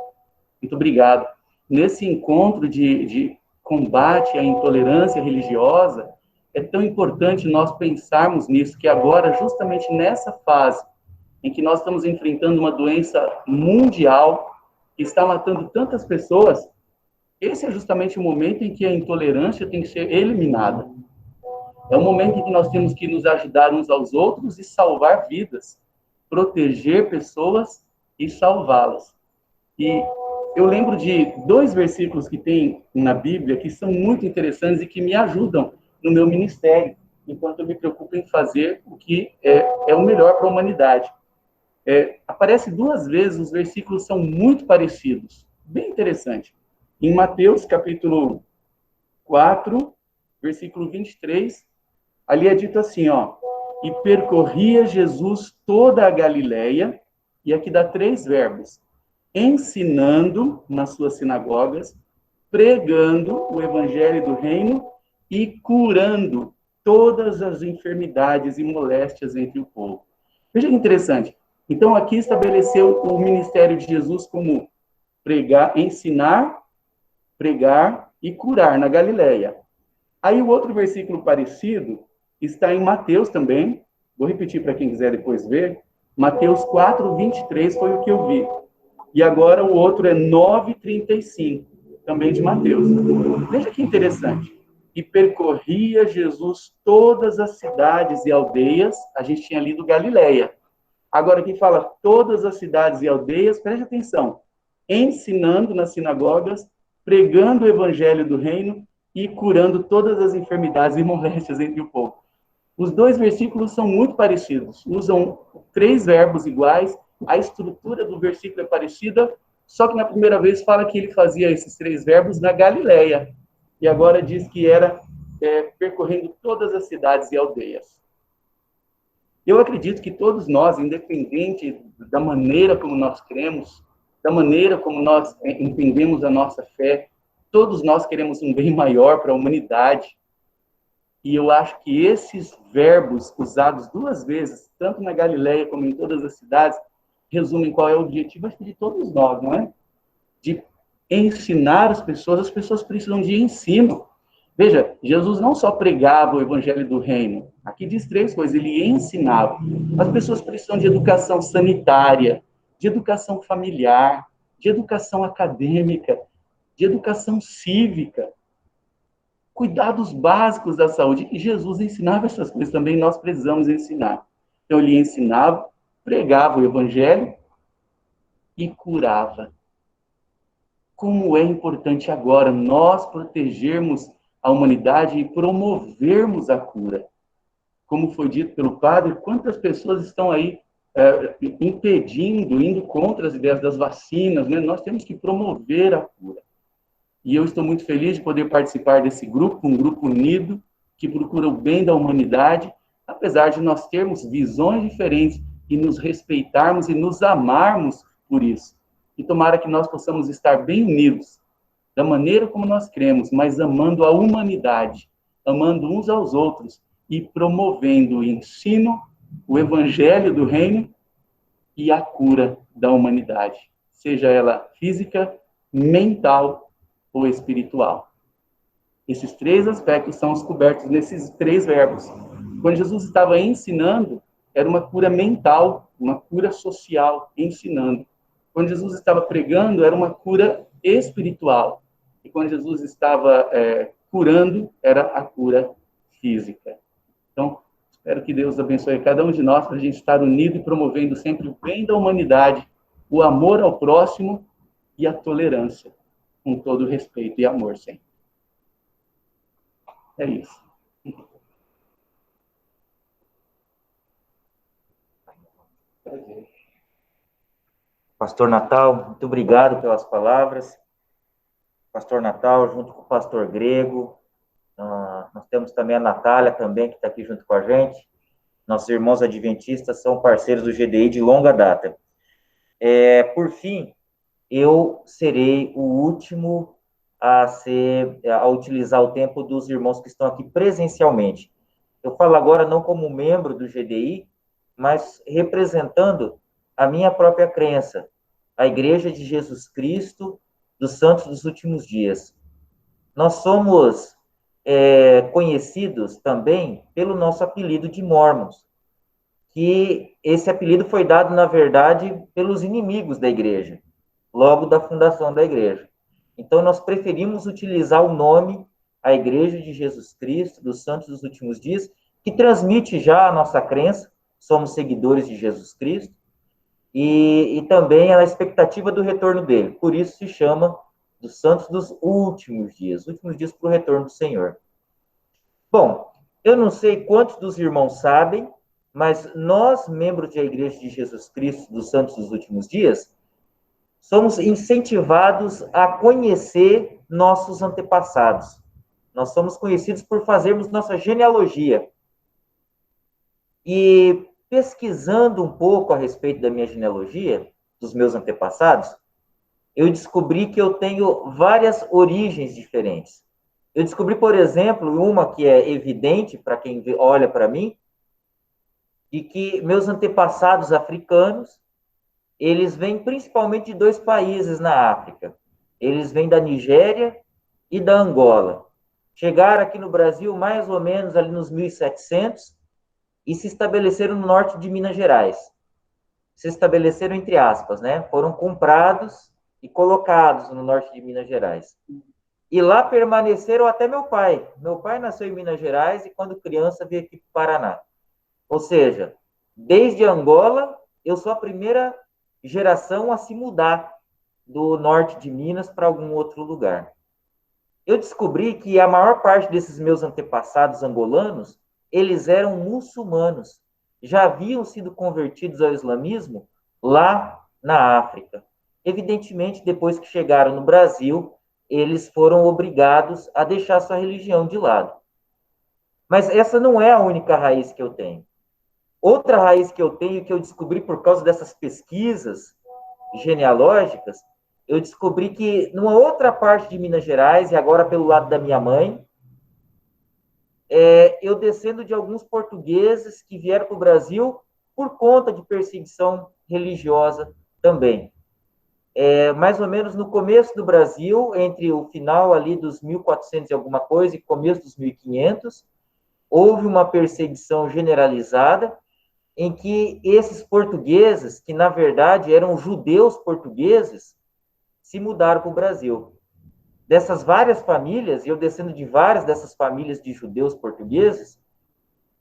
S7: Muito obrigado. Nesse encontro de combate à intolerância religiosa, é tão importante nós pensarmos nisso, que agora, justamente nessa fase em que nós estamos enfrentando uma doença mundial que está matando tantas pessoas, esse é justamente o momento em que a intolerância tem que ser eliminada. É o momento em que nós temos que nos ajudar uns aos outros e salvar vidas, proteger pessoas e salvá-las. E eu lembro de 2 versículos que tem na Bíblia que são muito interessantes e que me ajudam no meu ministério, enquanto eu me preocupo em fazer o que é o melhor para a humanidade. Aparece 2 vezes, os versículos são muito parecidos, bem interessante. Em Mateus, capítulo 4, versículo 23, ali é dito assim, e percorria Jesus toda a Galileia, e aqui dá 3 verbos, ensinando nas suas sinagogas, pregando o evangelho do reino e curando todas as enfermidades e moléstias entre o povo. Veja que interessante. Então, aqui estabeleceu o ministério de Jesus como pregar, ensinar, pregar e curar na Galileia. Aí o outro versículo parecido está em Mateus também. Vou repetir para quem quiser depois ver. Mateus 4:23 foi o que eu vi. E agora o outro é 9:35, também de Mateus. Veja que interessante. E percorria Jesus todas as cidades e aldeias. A gente tinha lido Galileia. Agora aqui fala todas as cidades e aldeias, preste atenção. Ensinando nas sinagogas, pregando o evangelho do reino e curando todas as enfermidades e moléstias entre o povo. Os dois versículos são muito parecidos, usam 3 verbos iguais, a estrutura do versículo é parecida, só que na primeira vez fala que ele fazia esses 3 verbos na Galileia, e agora diz que era percorrendo todas as cidades e aldeias. Eu acredito que todos nós, independente da maneira como nós cremos, da maneira como nós entendemos a nossa fé, todos nós queremos um bem maior para a humanidade. E eu acho que esses verbos usados 2 vezes, tanto na Galileia como em todas as cidades, resumem qual é o objetivo de todos nós, não é? De ensinar as pessoas precisam de ensino. Veja, Jesus não só pregava o evangelho do reino, aqui diz 3 coisas, ele ensinava. As pessoas precisam de educação sanitária, de educação familiar, de educação acadêmica, de educação cívica, cuidados básicos da saúde. E Jesus ensinava essas coisas também, nós precisamos ensinar. Então, ele ensinava, pregava o evangelho e curava. Como é importante agora nós protegermos a humanidade e promovermos a cura. Como foi dito pelo padre, quantas pessoas estão aí impedindo, indo contra as ideias das vacinas, né? Nós temos que promover a cura. E eu estou muito feliz de poder participar desse grupo, um grupo unido, que procura o bem da humanidade, apesar de nós termos visões diferentes e nos respeitarmos e nos amarmos por isso. E tomara que nós possamos estar bem unidos, da maneira como nós cremos, mas amando a humanidade, amando uns aos outros e promovendo o ensino, o evangelho do reino e a cura da humanidade, seja ela física, mental ou espiritual. Esses 3 aspectos são cobertos nesses 3 verbos. Quando Jesus estava ensinando, era uma cura mental, uma cura social, ensinando. Quando Jesus estava pregando, era uma cura espiritual. E quando Jesus estava curando, era a cura física. Então, espero que Deus abençoe cada um de nós para a gente estar unido e promovendo sempre o bem da humanidade, o amor ao próximo e a tolerância, com todo respeito e amor sempre. É isso.
S2: Pastor Natal, muito obrigado pelas palavras. Pastor Natal, junto com o pastor Grego, nós temos também a Natália, também, que está aqui junto com a gente. Nossos irmãos adventistas são parceiros do GDI de longa data. Por fim, eu serei o último a utilizar o tempo dos irmãos que estão aqui presencialmente. Eu falo agora não como membro do GDI, mas representando a minha própria crença, a Igreja de Jesus Cristo dos Santos dos Últimos Dias. Nós somos conhecidos também pelo nosso apelido de Mormons, que esse apelido foi dado, na verdade, pelos inimigos da igreja, logo da fundação da igreja. Então, nós preferimos utilizar o nome, a Igreja de Jesus Cristo dos Santos dos Últimos Dias, que transmite já a nossa crença, somos seguidores de Jesus Cristo, e também a expectativa do retorno dele. Por isso se chama dos Santos dos Últimos Dias para o retorno do Senhor. Bom, eu não sei quantos dos irmãos sabem, mas nós, membros da Igreja de Jesus Cristo dos Santos dos Últimos Dias, somos incentivados a conhecer nossos antepassados. Nós somos conhecidos por fazermos nossa genealogia. E pesquisando um pouco a respeito da minha genealogia, dos meus antepassados, eu descobri que eu tenho várias origens diferentes. Eu descobri, por exemplo, uma que é evidente para quem olha para mim, de que meus antepassados africanos, eles vêm principalmente de dois países na África. Eles vêm da Nigéria e da Angola. Chegaram aqui no Brasil mais ou menos ali nos 1700 e se estabeleceram no norte de Minas Gerais. Se estabeleceram entre aspas, né? Foram comprados e colocados no norte de Minas Gerais. E lá permaneceram até meu pai. Meu pai nasceu em Minas Gerais e quando criança veio aqui para o Paraná. Ou seja, desde Angola, eu sou a primeira geração a se mudar do norte de Minas para algum outro lugar. Eu descobri que a maior parte desses meus antepassados angolanos, eles eram muçulmanos. Já haviam sido convertidos ao islamismo lá na África. Evidentemente, depois que chegaram no Brasil, eles foram obrigados a deixar sua religião de lado. Mas essa não é a única raiz que eu tenho. Outra raiz que eu tenho, que eu descobri por causa dessas pesquisas genealógicas, eu descobri que numa outra parte de Minas Gerais, e agora pelo lado da minha mãe, eu descendo de alguns portugueses que vieram para o Brasil por conta de perseguição religiosa também. Mais ou menos no começo do Brasil, entre o final ali dos 1400 e alguma coisa e começo dos 1500, houve uma perseguição generalizada em que esses portugueses, que na verdade eram judeus portugueses, se mudaram para o Brasil. Dessas várias famílias, e eu descendo de várias dessas famílias de judeus portugueses,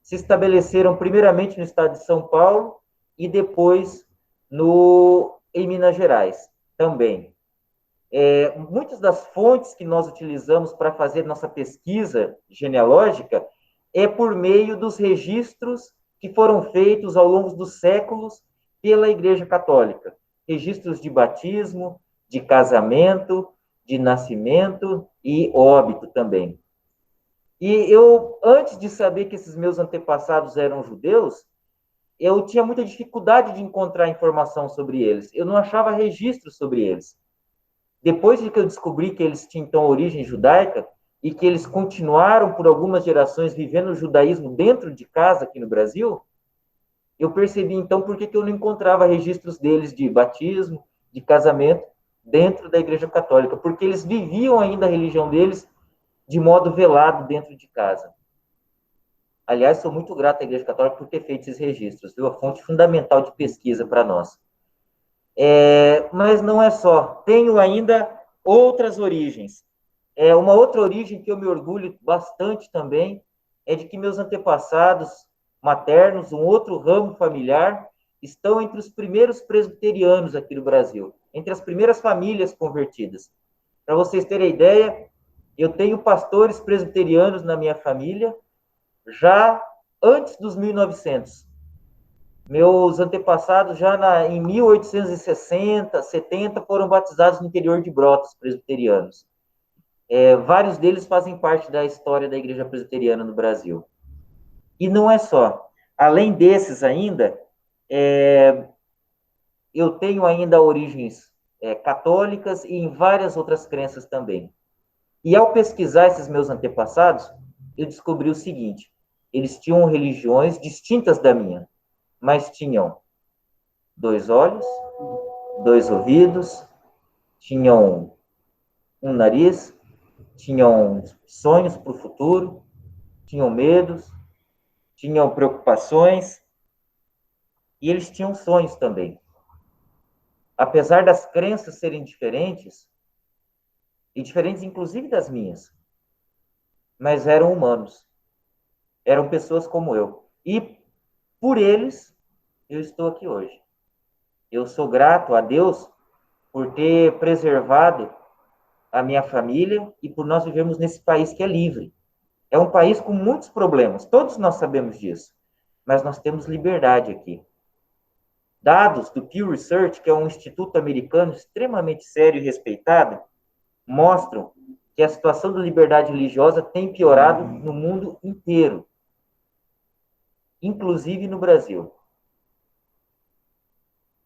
S2: se estabeleceram primeiramente no estado de São Paulo e depois em Minas Gerais também. Muitas das fontes que nós utilizamos para fazer nossa pesquisa genealógica é por meio dos registros que foram feitos ao longo dos séculos pela Igreja Católica. Registros de batismo, de casamento, de nascimento e óbito também. E eu, antes de saber que esses meus antepassados eram judeus, eu tinha muita dificuldade de encontrar informação sobre eles. Eu não achava registros sobre eles. Depois de que eu descobri que eles tinham, então, origem judaica e que eles continuaram por algumas gerações vivendo o judaísmo dentro de casa aqui no Brasil, eu percebi, então, por que eu não encontrava registros deles de batismo, de casamento, dentro da Igreja Católica, porque eles viviam ainda a religião deles de modo velado dentro de casa. Aliás, sou muito grato à Igreja Católica por ter feito esses registros, viu? A fonte fundamental de pesquisa para nós. Mas não é só. Tenho ainda outras origens. Uma outra origem que eu me orgulho bastante também é de que meus antepassados maternos, um outro ramo familiar, estão entre os primeiros presbiterianos aqui no Brasil, entre as primeiras famílias convertidas. Para vocês terem ideia, eu tenho pastores presbiterianos na minha família já antes dos 1900. Meus antepassados, já em 1860, 70, foram batizados no interior de Brotas, presbiterianos. Vários deles fazem parte da história da Igreja Presbiteriana no Brasil. E não é só. Além desses ainda, eu tenho ainda origens católicas e em várias outras crenças também. E ao pesquisar esses meus antepassados, eu descobri o seguinte: eles tinham religiões distintas da minha, mas tinham 2 olhos, 2 ouvidos, tinham um nariz, tinham sonhos para o futuro, tinham medos, tinham preocupações, e eles tinham sonhos também. Apesar das crenças serem diferentes, e diferentes inclusive das minhas, mas eram humanos, eram pessoas como eu. E por eles, eu estou aqui hoje. Eu sou grato a Deus por ter preservado a minha família e por nós vivermos nesse país que é livre. É um país com muitos problemas, todos nós sabemos disso, mas nós temos liberdade aqui. Dados do Pew Research, que é um instituto americano extremamente sério e respeitado, mostram que a situação da liberdade religiosa tem piorado no mundo inteiro, inclusive no Brasil.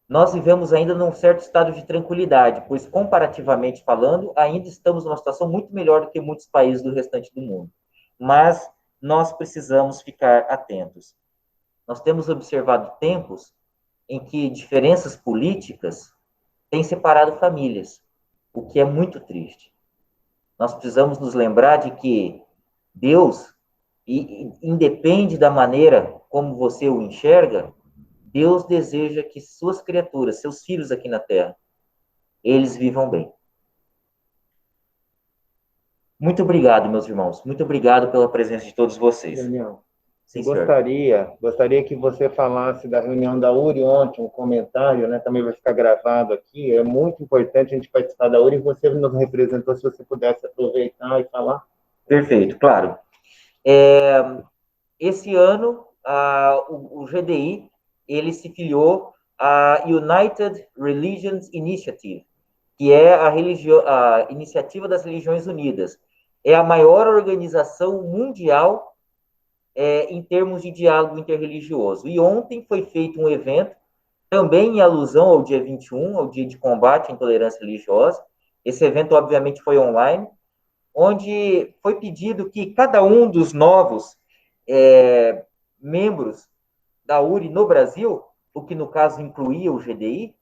S2: nós vivemos ainda num certo estado de tranquilidade, pois, comparativamente falando, ainda estamos numa situação muito melhor do que muitos países do restante do mundo. Mas nós precisamos ficar atentos. Nós temos observado tempos em que diferenças políticas têm separado famílias, o que é muito triste. Nós precisamos nos lembrar de que Deus, independe da maneira como você o enxerga, Deus deseja que suas criaturas, seus filhos aqui na Terra, eles vivam bem. Muito obrigado, meus irmãos. Muito obrigado pela presença de todos vocês.
S8: Daniel,
S2: Sim,
S8: gostaria que você falasse da reunião da URI ontem, um comentário, né? Também vai ficar gravado aqui. É muito importante a gente participar da URI. Você nos representou, se você pudesse aproveitar e falar.
S2: Perfeito, claro. Esse ano, o GDI, ele se filiou à United Religions Initiative, que é a Iniciativa das Religiões Unidas. É a maior organização mundial em termos de diálogo interreligioso. E ontem foi feito um evento, também em alusão ao dia 21, ao dia de combate à intolerância religiosa. Esse evento, obviamente, foi online, onde foi pedido que cada um dos novos membros da URI no Brasil, o que no caso incluía o GDI,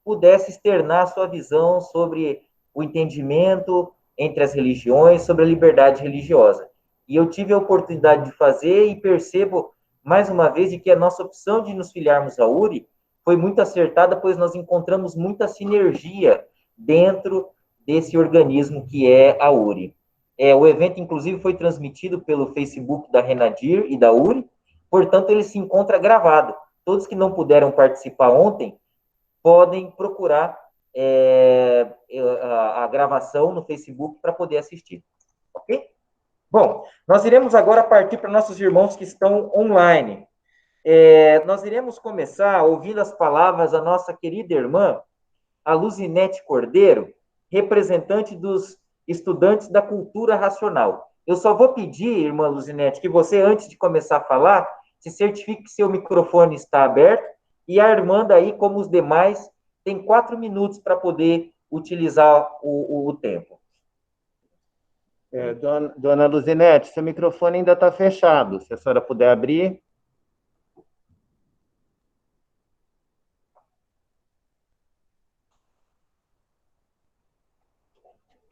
S2: pudesse externar sua visão sobre o entendimento entre as religiões, sobre a liberdade religiosa. E eu tive a oportunidade de fazer e percebo, mais uma vez, de que a nossa opção de nos filiarmos à URI foi muito acertada, pois nós encontramos muita sinergia dentro desse organismo que é a URI. O evento, inclusive, foi transmitido pelo Facebook da Renadir e da URI, portanto, ele se encontra gravado. Todos que não puderam participar ontem podem procurar a gravação no Facebook para poder assistir. Ok? Bom, nós iremos agora partir para nossos irmãos que estão online. Nós iremos começar ouvindo as palavras da nossa querida irmã, a Luzinete Cordeiro, representante dos estudantes da cultura racional. Eu só vou pedir, irmã Luzinete, que você, antes de começar a falar, se certifique que seu microfone está aberto e a irmã daí, como os demais, tem 4 minutos para poder utilizar o tempo.
S8: Dona Luzinete, seu microfone ainda está fechado. Se a senhora puder abrir.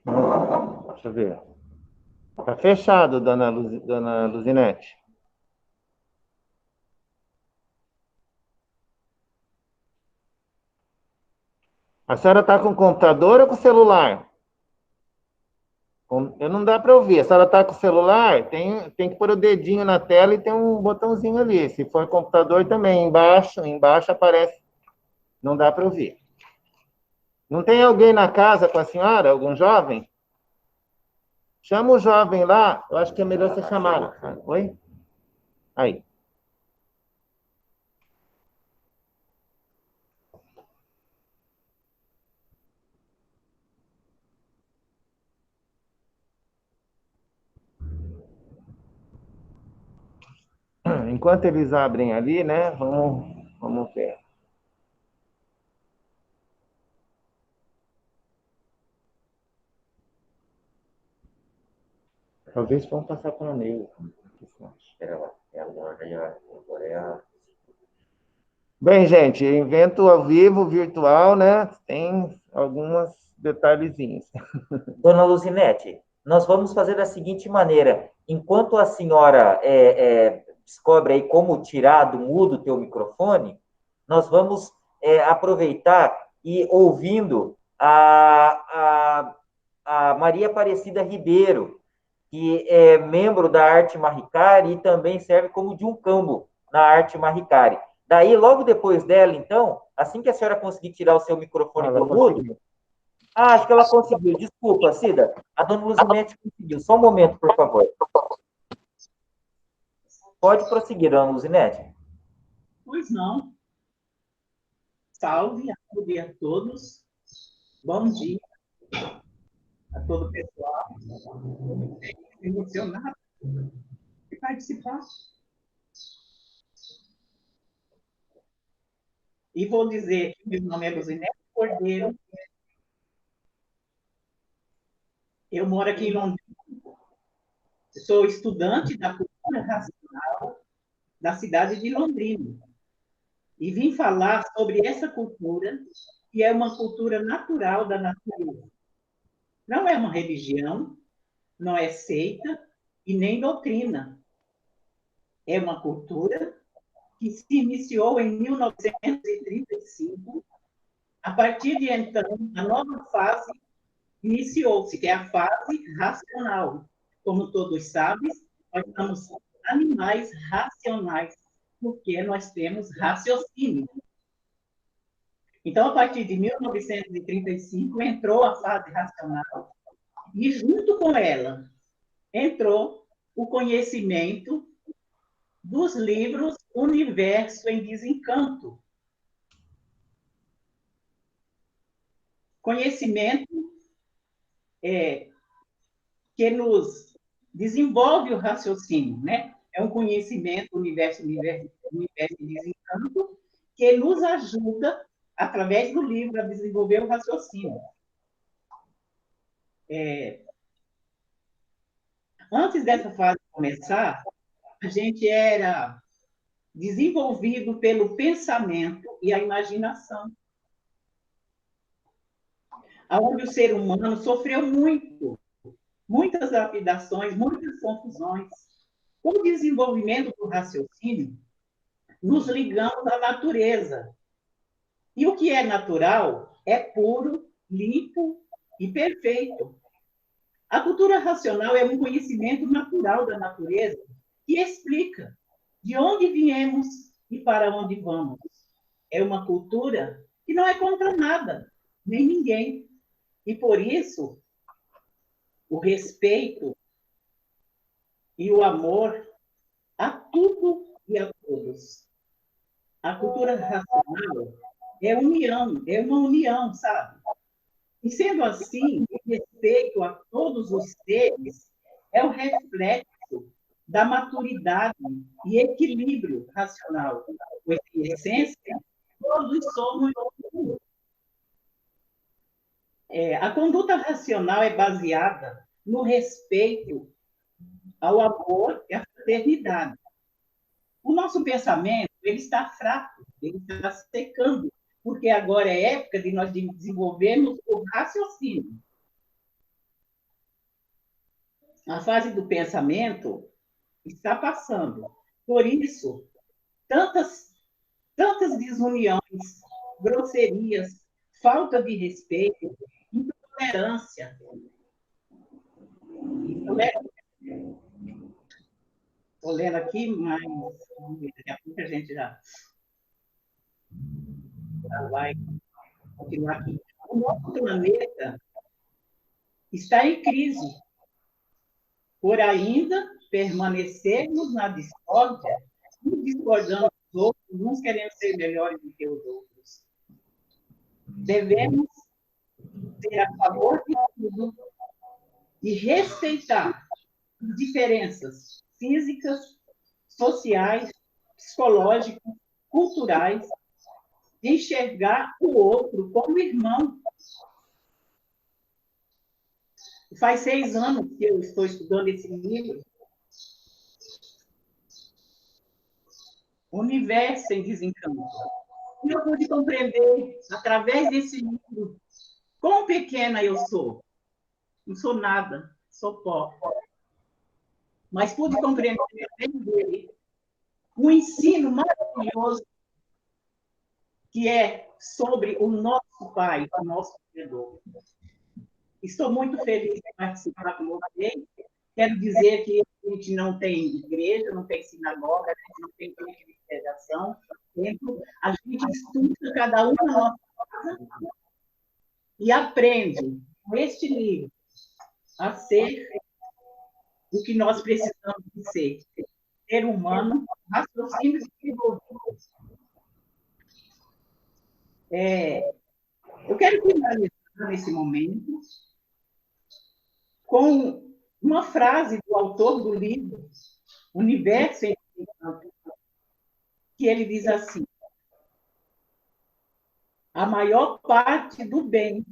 S8: Deixa eu ver. Está fechado, dona Luzinete. A senhora está com o computador ou com o celular? Eu não dá para ouvir. A senhora está com o celular? Tem que pôr o dedinho na tela e tem um botãozinho ali. Se for computador também, embaixo aparece. Não dá para ouvir. Não tem alguém na casa com a senhora? Algum jovem? Chama o jovem lá. Eu acho que é melhor você chamar. Oi? Aí. Enquanto eles abrem ali, né? Vamos ver. Talvez vamos passar para a Neil. Bem, gente, evento ao vivo, virtual, né? Tem alguns detalhezinhos.
S2: Dona Luzinete, nós vamos fazer da seguinte maneira: enquanto a senhora descobre aí como tirar do mudo o teu microfone, nós vamos aproveitar e ouvindo a Maria Aparecida Ribeiro, que é membro da Arte Marricari e também serve como de um cambo na Arte Marricari. Daí, logo depois dela, então, assim que a senhora conseguir tirar o seu microfone do mudo... acho que ela conseguiu. Desculpa, Cida. A dona Luzinete conseguiu. Só um momento, por favor. Pode prosseguir, dona Luzinete.
S9: Pois não. Salve a todos. Bom dia a todo o pessoal. Emocionado de participar. E vou dizer que meu nome é Luzinete Cordeiro. Eu moro aqui em Londrina. Sou estudante da cultura racional da cidade de Londrina. E vim falar sobre essa cultura, que é uma cultura natural da natureza. Não é uma religião, não é seita e nem doutrina. É uma cultura que se iniciou em 1935. A partir de então, a nova fase iniciou-se, que é a fase racional. Como todos sabem, nós somos animais racionais, porque nós temos raciocínio. Então, a partir de 1935, entrou a fase racional, e junto com ela entrou o conhecimento dos livros Universo em Desencanto. Conhecimento que nos desenvolve o raciocínio, né? É um conhecimento universo em desencanto que nos ajuda, através do livro, a desenvolver o raciocínio. Antes dessa fase começar, a gente era desenvolvido pelo pensamento e a imaginação, onde o ser humano sofreu muitas lapidações, muitas confusões. Com o desenvolvimento do raciocínio, nos ligamos à natureza. E o que é natural é puro, limpo e perfeito. A cultura racional é um conhecimento natural da natureza que explica de onde viemos e para onde vamos. É uma cultura que não é contra nada, nem ninguém. E, por isso, o respeito e o amor a tudo e a todos. A cultura racional é união, é uma união, sabe? E, sendo assim, o respeito a todos os seres é o reflexo da maturidade e equilíbrio racional. Pois, em essência, todos somos um. A conduta racional é baseada no respeito ao amor e à fraternidade. O nosso pensamento ele está fraco, ele está secando, porque agora é época de nós desenvolvermos o raciocínio. A fase do pensamento está passando. Por isso, tantas desuniões, grosserias, falta de respeito, intolerância. Estou lendo aqui, mas daqui a pouco a gente já vai continuar aqui. O nosso planeta está em crise, por ainda permanecermos na discórdia, uns discordando dos outros, uns querendo ser melhores do que os outros. Devemos ser a favor de tudo e respeitar as diferenças físicas, sociais, psicológicas, culturais, enxergar o outro como irmão. Faz 6 anos que eu estou estudando esse livro, Universo em Desencanto. E eu pude compreender, através desse livro, quão pequena eu sou. Não sou nada, sou pó. Mas pude compreender, através dele, um ensino maravilhoso que é sobre o nosso Pai, o nosso Criador. Estou muito feliz de participar com vocês. Quero dizer que a gente não tem igreja, não tem sinagoga, a gente não tem grupo de pregação. A gente estuda cada um na nossa casa e aprende com este livro a ser o que nós precisamos de ser humano, raciocínio desenvolvido. Eu quero finalizar nesse momento com uma frase do autor do livro Universo em Desencanto, que ele diz assim: A maior parte do bem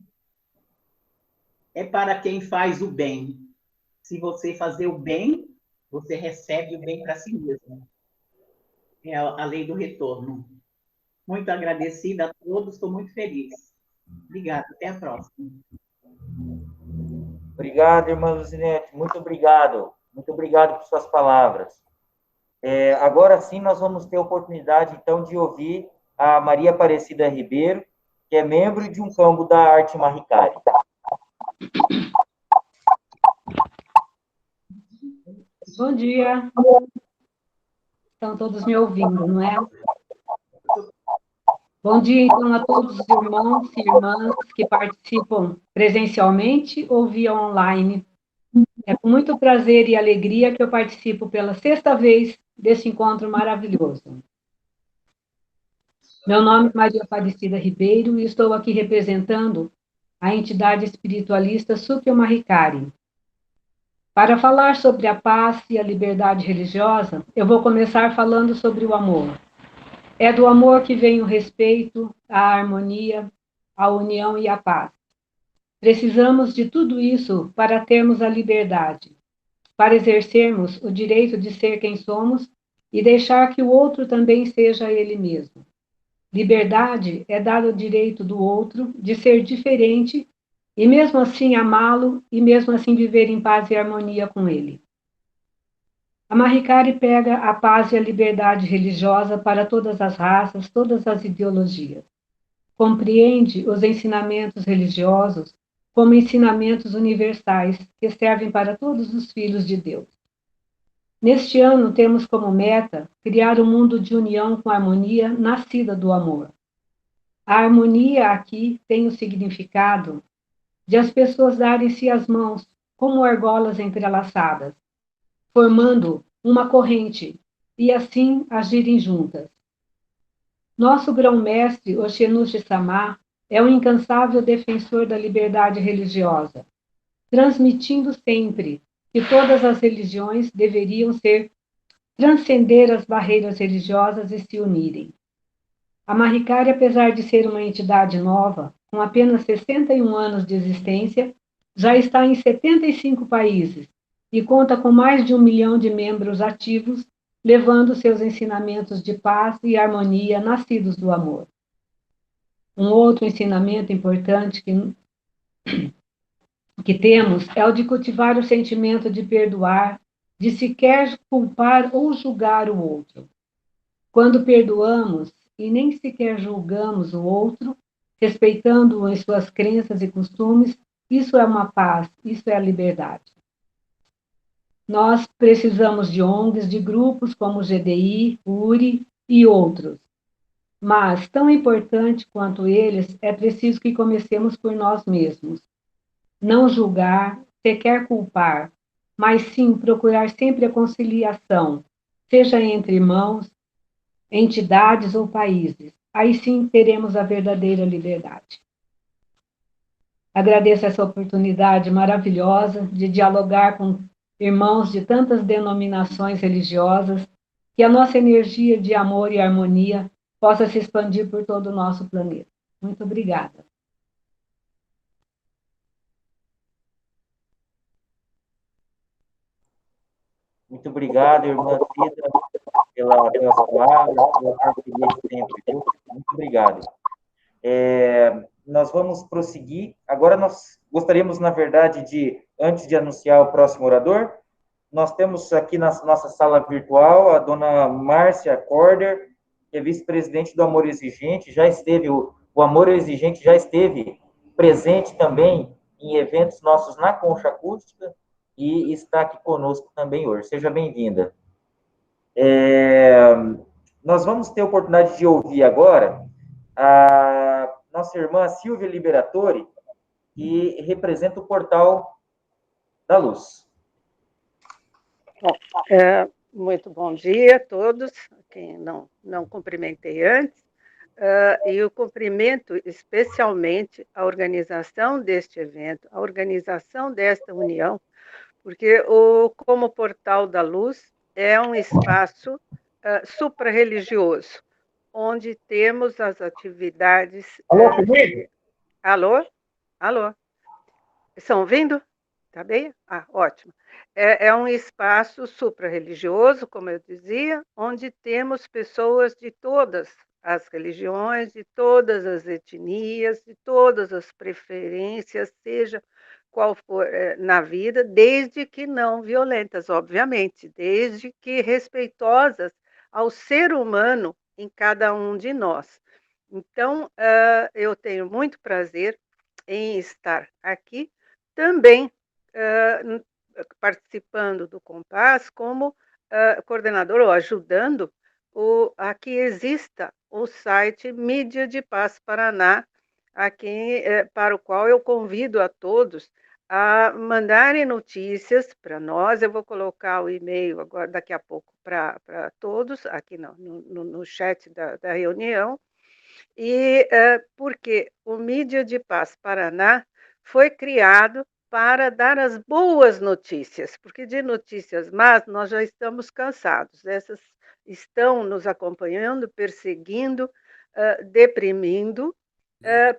S9: é para quem faz o bem. Se você fazer o bem, você recebe o bem para si mesmo. É a lei do retorno. Muito agradecida a todos, estou muito feliz. Obrigada, até a próxima.
S2: Obrigado, irmã Luzinete, muito obrigado. Muito obrigado por suas palavras. Agora sim, nós vamos ter a oportunidade, então, de ouvir a Maria Aparecida Ribeiro, que é membro de um campo da Arte Maricari.
S10: Bom dia. Estão todos me ouvindo, não é? Bom dia, então, a todos os irmãos e irmãs que participam presencialmente ou via online. É com muito prazer e alegria que eu participo pela sexta vez desse encontro maravilhoso. Meu nome é Maria Aparecida Ribeiro e estou aqui representando a entidade espiritualista Sukyo Mahikari. Para falar sobre a paz e a liberdade religiosa, eu vou começar falando sobre o amor. É do amor que vem o respeito, a harmonia, a união e a paz. Precisamos de tudo isso para termos a liberdade, para exercermos o direito de ser quem somos e deixar que o outro também seja ele mesmo. Liberdade é dar o direito do outro de ser diferente e mesmo assim amá-lo e mesmo assim viver em paz e harmonia com ele. A Mahikari pega a paz e a liberdade religiosa para todas as raças, todas as ideologias. Compreende os ensinamentos religiosos como ensinamentos universais que servem para todos os filhos de Deus. Neste ano, temos como meta criar um mundo de união com harmonia nascida do amor. A harmonia aqui tem o significado de as pessoas darem-se as mãos como argolas entrelaçadas, formando uma corrente e assim agirem juntas. Nosso grão-mestre, Oxenushi Samá, é um incansável defensor da liberdade religiosa, transmitindo sempre que todas as religiões deveriam transcender as barreiras religiosas e se unirem. A Mahikari, apesar de ser uma entidade nova, com apenas 61 anos de existência, já está em 75 países e conta com mais de 1 milhão de membros ativos, levando seus ensinamentos de paz e harmonia nascidos do amor. Um outro ensinamento importante que temos é o de cultivar o sentimento de perdoar, de sequer culpar ou julgar o outro. Quando perdoamos e nem sequer julgamos o outro, respeitando-o em suas crenças e costumes, isso é uma paz, isso é a liberdade. Nós precisamos de ONGs, de grupos como o GDI, URI e outros. Mas, tão importante quanto eles, é preciso que comecemos por nós mesmos. Não julgar, sequer culpar, mas sim procurar sempre a conciliação, seja entre irmãos, entidades ou países. Aí sim teremos a verdadeira liberdade. Agradeço essa oportunidade maravilhosa de dialogar com irmãos de tantas denominações religiosas, que a nossa energia de amor e harmonia possa se expandir por todo o nosso planeta. Muito obrigada.
S2: Muito obrigado, irmã Cida, pelas palavras, pela parceria de sempre, viu? Muito obrigado. Nós vamos prosseguir. Agora nós gostaríamos, na verdade, antes de anunciar o próximo orador, nós temos aqui na nossa sala virtual a dona Márcia Corder, que é vice-presidente do Amor Exigente, o Amor Exigente já esteve presente também em eventos nossos na Concha Acústica e está aqui conosco também hoje. Seja bem-vinda. Nós vamos ter a oportunidade de ouvir agora a nossa irmã Silvia Liberatori, que representa o Portal da Luz.
S11: Bom, muito bom dia a todos, quem não cumprimentei antes, e eu cumprimento especialmente a organização deste evento, a organização desta união, porque como Portal da Luz é um espaço supra-religioso, onde temos as atividades...
S12: Alô, comigo?
S11: Alô? Alô? Estão ouvindo? Tá bem? Ah, ótimo. É um espaço supra-religioso, como eu dizia, onde temos pessoas de todas as religiões, de todas as etnias, de todas as preferências, seja qual for na vida, desde que não violentas, obviamente, desde que respeitosas ao ser humano em cada um de nós. Então, eu tenho muito prazer em estar aqui, também participando do Compass como coordenador ou ajudando a que exista o site Mídia de Paz Paraná, para o qual eu convido a todos a mandarem notícias para nós. Eu vou colocar o e-mail agora, daqui a pouco, para todos, aqui no chat da reunião, e porque o Mídia de Paz Paraná foi criado para dar as boas notícias, porque de notícias más nós já estamos cansados. Essas estão nos acompanhando, perseguindo, deprimindo,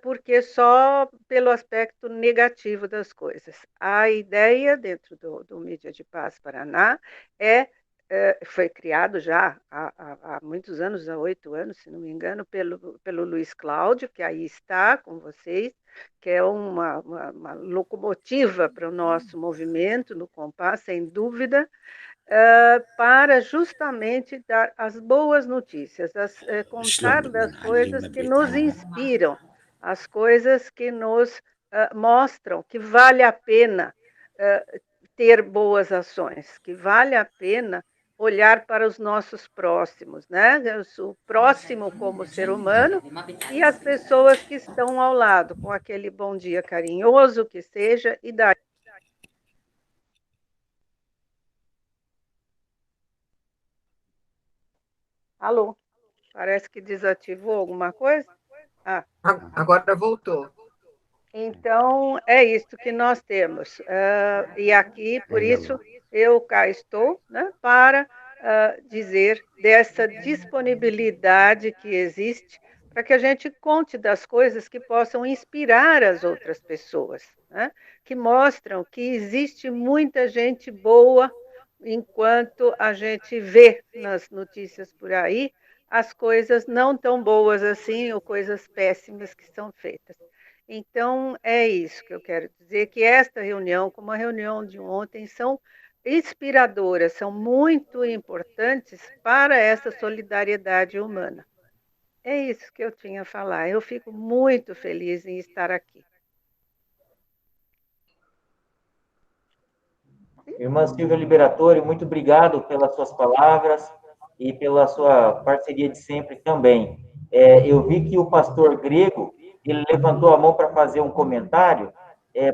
S11: porque só pelo aspecto negativo das coisas. A ideia dentro do Mídia de Paz Paraná foi criado já há muitos anos, há 8 anos, se não me engano, pelo Luiz Cláudio, que aí está com vocês, que é uma locomotiva para o nosso movimento no Compass, sem dúvida, para justamente dar as boas notícias, contar das coisas que nos inspiram, as coisas que nos mostram que vale a pena ter boas ações, que vale a pena olhar para os nossos próximos, né? O próximo como ser humano e as pessoas que estão ao lado, com aquele bom dia carinhoso que seja, e daí. Alô? Parece que desativou alguma coisa?
S13: Agora voltou.
S11: Então, é isso que nós temos. E aqui, por isso, eu cá estou, né, para dizer dessa disponibilidade que existe para que a gente conte das coisas que possam inspirar as outras pessoas, né, que mostram que existe muita gente boa, enquanto a gente vê nas notícias por aí as coisas não tão boas assim ou coisas péssimas que são feitas. Então, é isso que eu quero dizer, que esta reunião, como a reunião de ontem, são inspiradoras, são muito importantes para essa solidariedade humana. É isso que eu tinha a falar. Eu fico muito feliz em estar aqui.
S2: Irmã Silvia Liberatori, muito obrigado pelas suas palavras e pela sua parceria de sempre também. Eu vi que o pastor Grego, ele levantou a mão para fazer um comentário.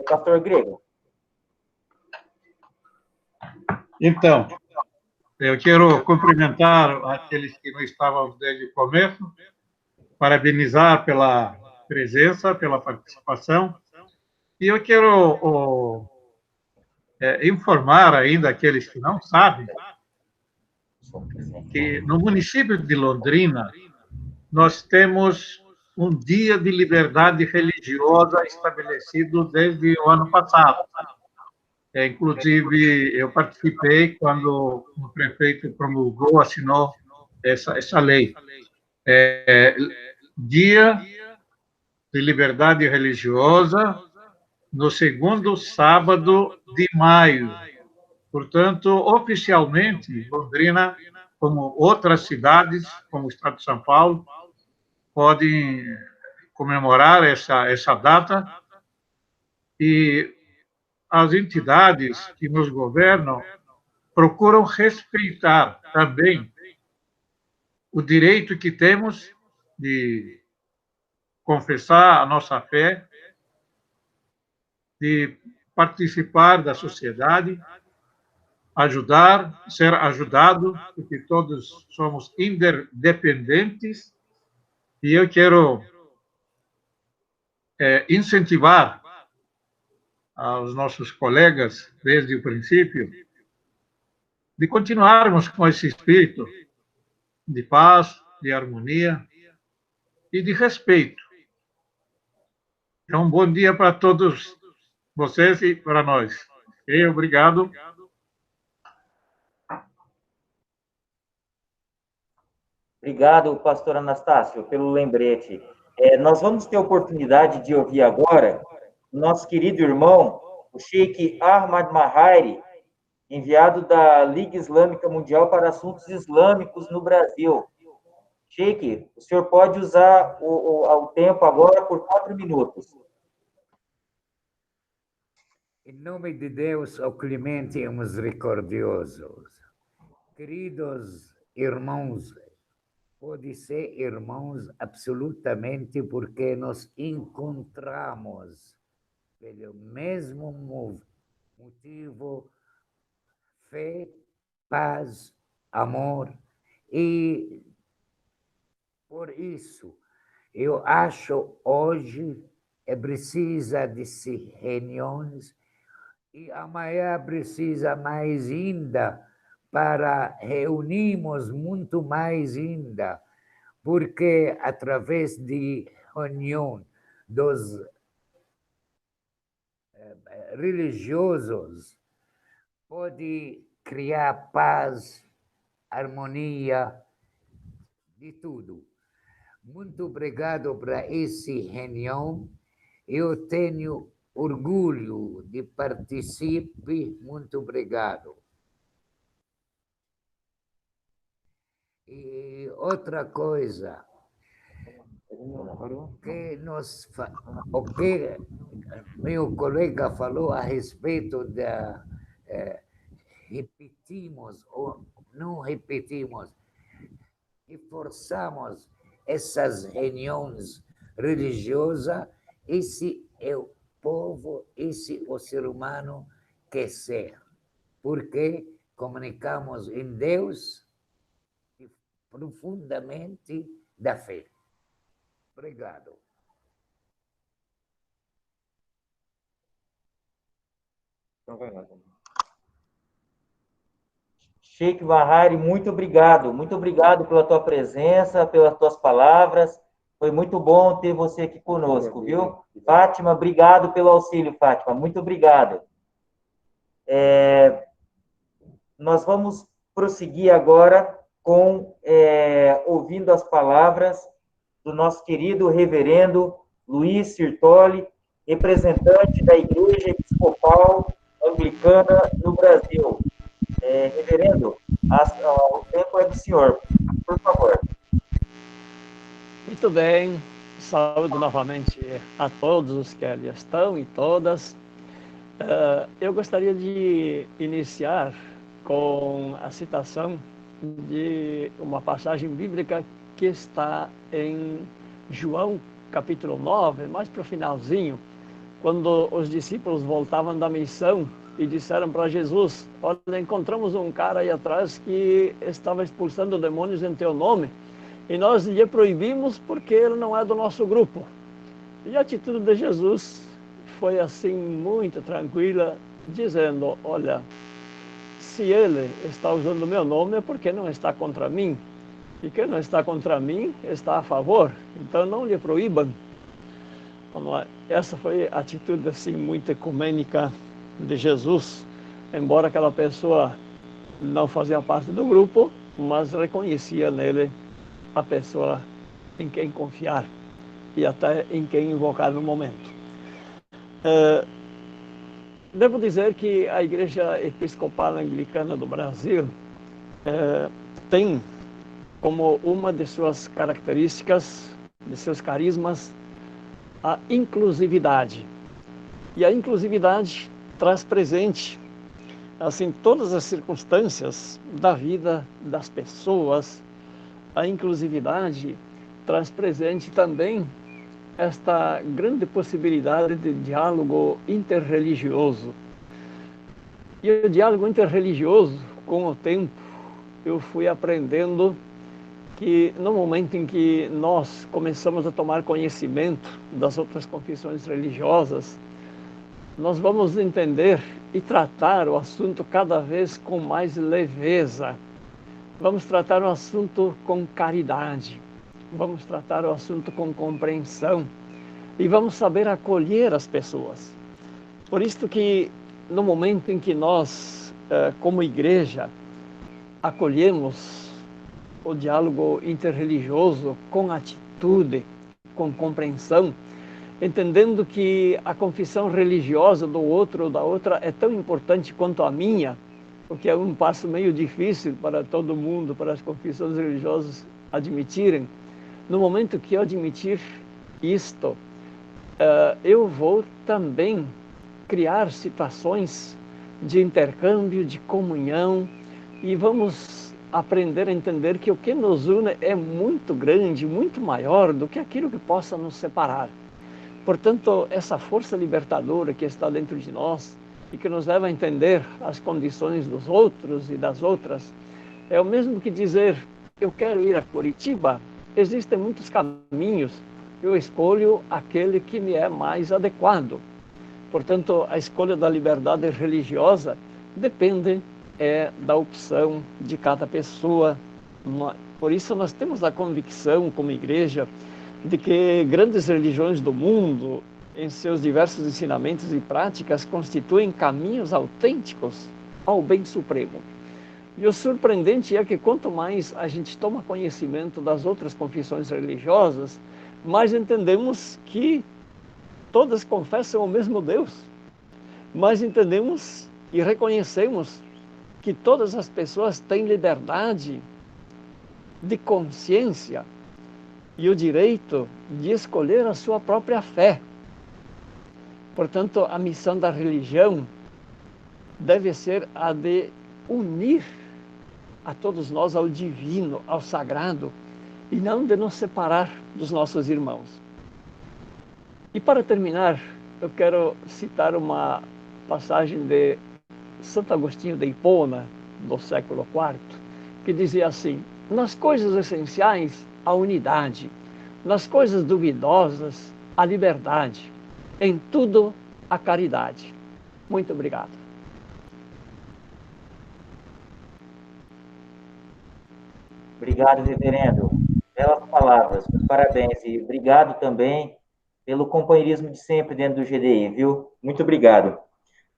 S2: Pastor Grego.
S12: Então, eu quero cumprimentar aqueles que não estavam desde o começo, parabenizar pela presença, pela participação, e eu quero informar ainda aqueles que não sabem que no município de Londrina nós temos um dia de liberdade religiosa estabelecido desde o ano passado. Inclusive, eu participei quando o prefeito promulgou, assinou essa lei. Dia de liberdade religiosa no segundo sábado de maio. Portanto, oficialmente, Londrina, como outras cidades, como o estado de São Paulo, podem comemorar essa data, e as entidades que nos governam procuram respeitar também o direito que temos de confessar a nossa fé, de participar da sociedade, ajudar, ser ajudado, porque todos somos independentes, e eu quero incentivar aos nossos colegas, desde o princípio, de continuarmos com esse espírito de paz, de harmonia, e de respeito. Então, bom dia para todos vocês e para nós. E obrigado.
S2: Obrigado, pastor Anastácio, pelo lembrete. Nós vamos ter a oportunidade de ouvir agora o nosso querido irmão, o Sheikh Ahmad Mahairi, enviado da Liga Islâmica Mundial para Assuntos Islâmicos no Brasil. Sheikh, o senhor pode usar o tempo agora por 4 minutos.
S14: Em nome de Deus, o clemente e misericordioso, queridos irmãos, pode ser irmãos absolutamente porque nos encontramos pelo mesmo motivo, fé, paz, amor, e por isso eu acho hoje precisa de reuniões e amanhã precisa mais ainda para reunirmos muito mais ainda, porque através de reunião dos religiosos pode criar paz, harmonia, de tudo. Muito obrigado por essa reunião. Eu tenho orgulho de participar. Muito obrigado. E outra coisa, o que meu colega falou a respeito da repetimos ou não repetimos, reforçamos essas reuniões religiosas, esse é o povo, esse é o ser humano quer ser, porque comunicamos em Deus profundamente da fé. Obrigado.
S2: Então vai lá. Sheikh Mahairi, muito obrigado pela tua presença, pelas tuas palavras. Foi muito bom ter você aqui conosco, viu? Fátima, obrigado pelo auxílio, Fátima. Muito obrigado. Nós vamos prosseguir agora com ouvindo as palavras do nosso querido reverendo Luiz Sirtoli, representante da Igreja Episcopal Anglicana no Brasil. Reverendo, o tempo é do senhor, por favor.
S15: Muito bem, saúde novamente a todos os que ali estão e todas. Eu gostaria de iniciar com a citação de uma passagem bíblica que está em João, capítulo 9, mais para o finalzinho, quando os discípulos voltavam da missão e disseram para Jesus: olha, encontramos um cara aí atrás que estava expulsando demônios em teu nome e nós lhe proibimos porque ele não é do nosso grupo. E a atitude de Jesus foi assim muito tranquila, dizendo: olha, se ele está usando o meu nome é porque não está contra mim, e quem não está contra mim está a favor, então não lhe proíbam. Essa foi a atitude assim muito ecumênica de Jesus, embora aquela pessoa não fazia parte do grupo, mas reconhecia nele a pessoa em quem confiar e até em quem invocar no momento. Devo dizer que a Igreja Episcopal Anglicana do Brasil tem como uma de suas características, de seus carismas, a inclusividade. E a inclusividade traz presente assim todas as circunstâncias da vida das pessoas. A inclusividade traz presente também esta grande possibilidade de diálogo interreligioso. E o diálogo interreligioso, com o tempo, eu fui aprendendo que no momento em que nós começamos a tomar conhecimento das outras confissões religiosas, nós vamos entender e tratar o assunto cada vez com mais leveza. Vamos tratar o assunto com caridade. vamos tratar o assunto com compreensão e vamos saber acolher as pessoas. Por isso que no momento em que nós, como igreja, acolhemos o diálogo interreligioso com atitude, com compreensão, entendendo que a confissão religiosa do outro ou da outra é tão importante quanto a minha, porque é um passo meio difícil para todo mundo, para as confissões religiosas admitirem. No momento que eu admitir isto, eu vou também criar situações de intercâmbio, de comunhão, e vamos aprender a entender que o que nos une é muito grande, muito maior do que aquilo que possa nos separar. Portanto, essa força libertadora que está dentro de nós e que nos leva a entender as condições dos outros e das outras, é o mesmo que dizer, eu quero ir a Curitiba, existem muitos caminhos, eu escolho aquele que me é mais adequado. Portanto, a escolha da liberdade religiosa depende da opção de cada pessoa. Por isso, nós temos a convicção, como igreja, de que grandes religiões do mundo, em seus diversos ensinamentos e práticas, constituem caminhos autênticos ao bem supremo. E o surpreendente é que quanto mais a gente toma conhecimento das outras confissões religiosas, mais entendemos que todas confessam o mesmo Deus. Mais entendemos e reconhecemos que todas as pessoas têm liberdade de consciência e o direito de escolher a sua própria fé. Portanto, a missão da religião deve ser a de unir a todos nós ao divino, ao sagrado, e não de nos separar dos nossos irmãos. E para terminar, eu quero citar uma passagem de Santo Agostinho de Hipona, do século IV, que dizia assim, nas coisas essenciais, a unidade, nas coisas duvidosas, a liberdade, em tudo, a caridade. Muito obrigado.
S2: Obrigado, reverendo. Belas palavras, parabéns. E obrigado também pelo companheirismo de sempre dentro do GDI, viu? Muito obrigado.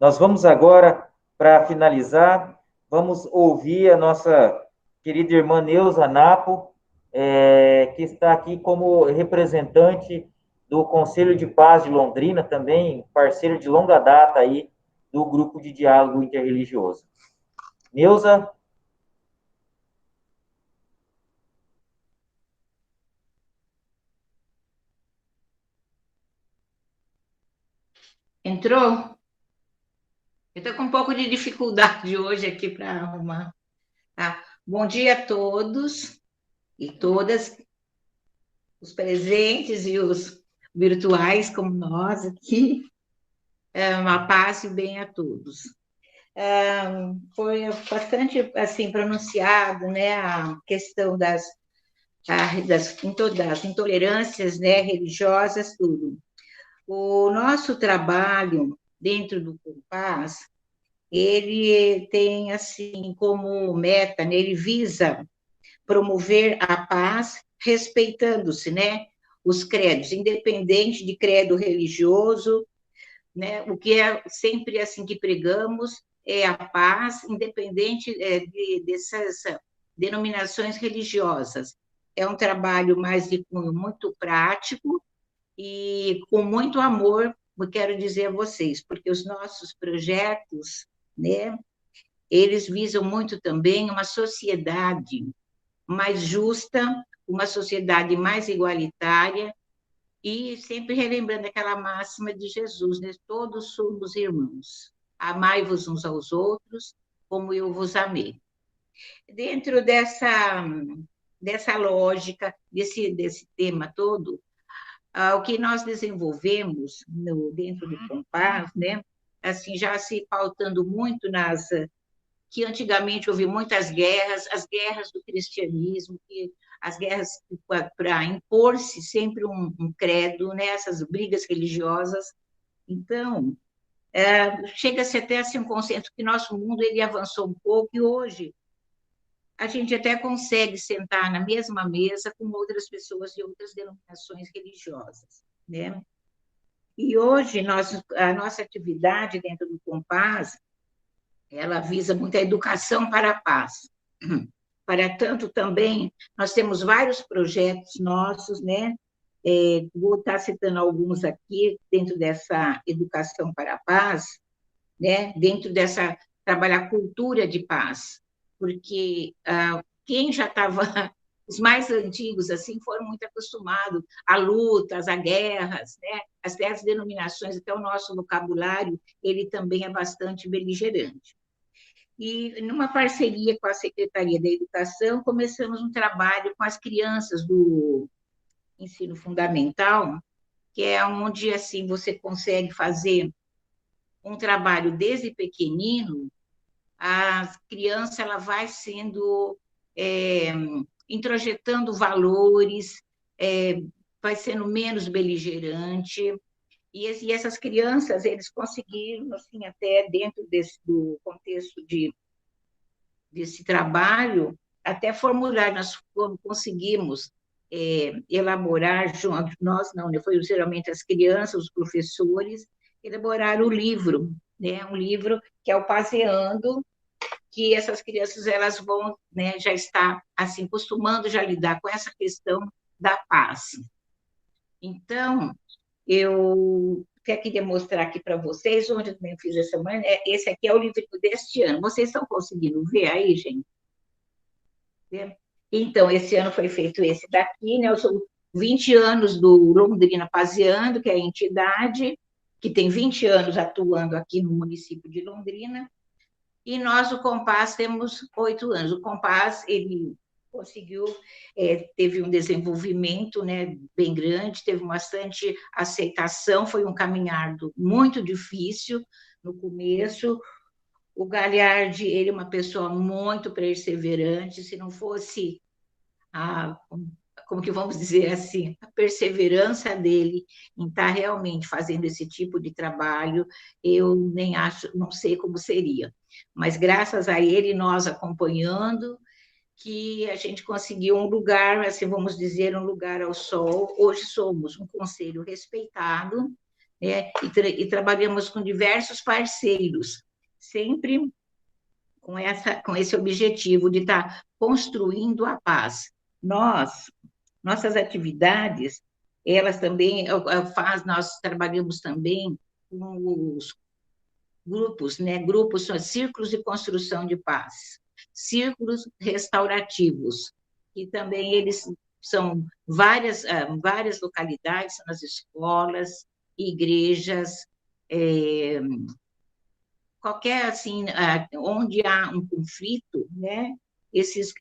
S2: Nós vamos agora, para finalizar, vamos ouvir a nossa querida irmã Neuza Napo, que está aqui como representante do Conselho de Paz de Londrina, também parceiro de longa data aí do Grupo de Diálogo Interreligioso. Neuza?
S16: Entrou? Eu estou com um pouco de dificuldade hoje aqui para arrumar. Tá? Bom dia a todos e todas, os presentes e os virtuais, como nós aqui. Uma paz e bem a todos. Foi bastante assim pronunciado, né, a questão das intolerâncias, né, religiosas, tudo. O nosso trabalho dentro do Compaz, ele tem assim como meta, né, ele visa promover a paz, respeitando-se, né, os credos, independente de credo religioso, né, o que é sempre assim que pregamos é a paz, independente dessas denominações religiosas. É um trabalho mais de cunho muito prático e com muito amor, eu quero dizer a vocês, porque os nossos projetos, né, eles visam muito também uma sociedade mais justa, uma sociedade mais igualitária, e sempre relembrando aquela máxima de Jesus, né? Todos somos irmãos, amai-vos uns aos outros, como eu vos amei. Dentro dessa lógica, desse tema todo, o que nós desenvolvemos dentro do Compaz, né? Assim, já se pautando muito que antigamente houve muitas guerras, as guerras do cristianismo, as guerras para impor-se sempre um credo, né? Essas brigas religiosas. Então, chega-se até assim, um consenso que nosso mundo ele avançou um pouco, e hoje a gente até consegue sentar na mesma mesa com outras pessoas de outras denominações religiosas, né? E hoje, a nossa atividade dentro do Compaz, ela visa muito a educação para a paz. Para tanto, também, nós temos vários projetos nossos, né? Vou estar citando alguns aqui, dentro dessa educação para a paz, né? Dentro dessa, trabalhar cultura de paz, porque quem já estava, os mais antigos, assim, foram muito acostumados a lutas, a guerras, né? As diversas denominações, até o nosso vocabulário, ele também é bastante beligerante. E, numa parceria com a Secretaria da Educação, começamos um trabalho com as crianças do ensino fundamental, que é onde, assim, você consegue fazer um trabalho desde pequenino. A criança ela vai sendo, introjetando valores, vai sendo menos beligerante, e essas crianças, eles conseguiram, assim, até dentro do contexto desse trabalho, até formular, nós conseguimos elaborar, nós não, né, foi geralmente as crianças, os professores, elaborar o livro, né, um livro que é o Paseando, que essas crianças elas vão, né, já estar assim costumando já lidar com essa questão da paz. Então, eu queria mostrar aqui para vocês, onde eu também fiz essa manhã, esse aqui é o livro deste ano. Vocês estão conseguindo ver aí, gente? Então, esse ano foi feito esse daqui, né? Eu sou 20 anos do Londrina Paseando, que é a entidade que tem 20 anos atuando aqui no município de Londrina, e nós, o Compaz, temos 8 anos. O Compaz, ele conseguiu, teve um desenvolvimento, né, bem grande, teve bastante aceitação, foi um caminhado muito difícil no começo. O Gagliardi, ele é uma pessoa muito perseverante, se não fosse como que vamos dizer assim, a perseverança dele em estar realmente fazendo esse tipo de trabalho, eu nem acho, não sei como seria. Mas graças a ele, nós acompanhando, que a gente conseguiu um lugar, assim, vamos dizer, um lugar ao sol. Hoje somos um conselho respeitado, né? E trabalhamos com diversos parceiros, sempre com esse objetivo de estar construindo a paz. Nossas atividades, elas também nós trabalhamos também com os grupos, né? Grupos são círculos de construção de paz, círculos restaurativos, e também eles são várias localidades, são as escolas, igrejas, qualquer, assim, onde há um conflito, né? Esses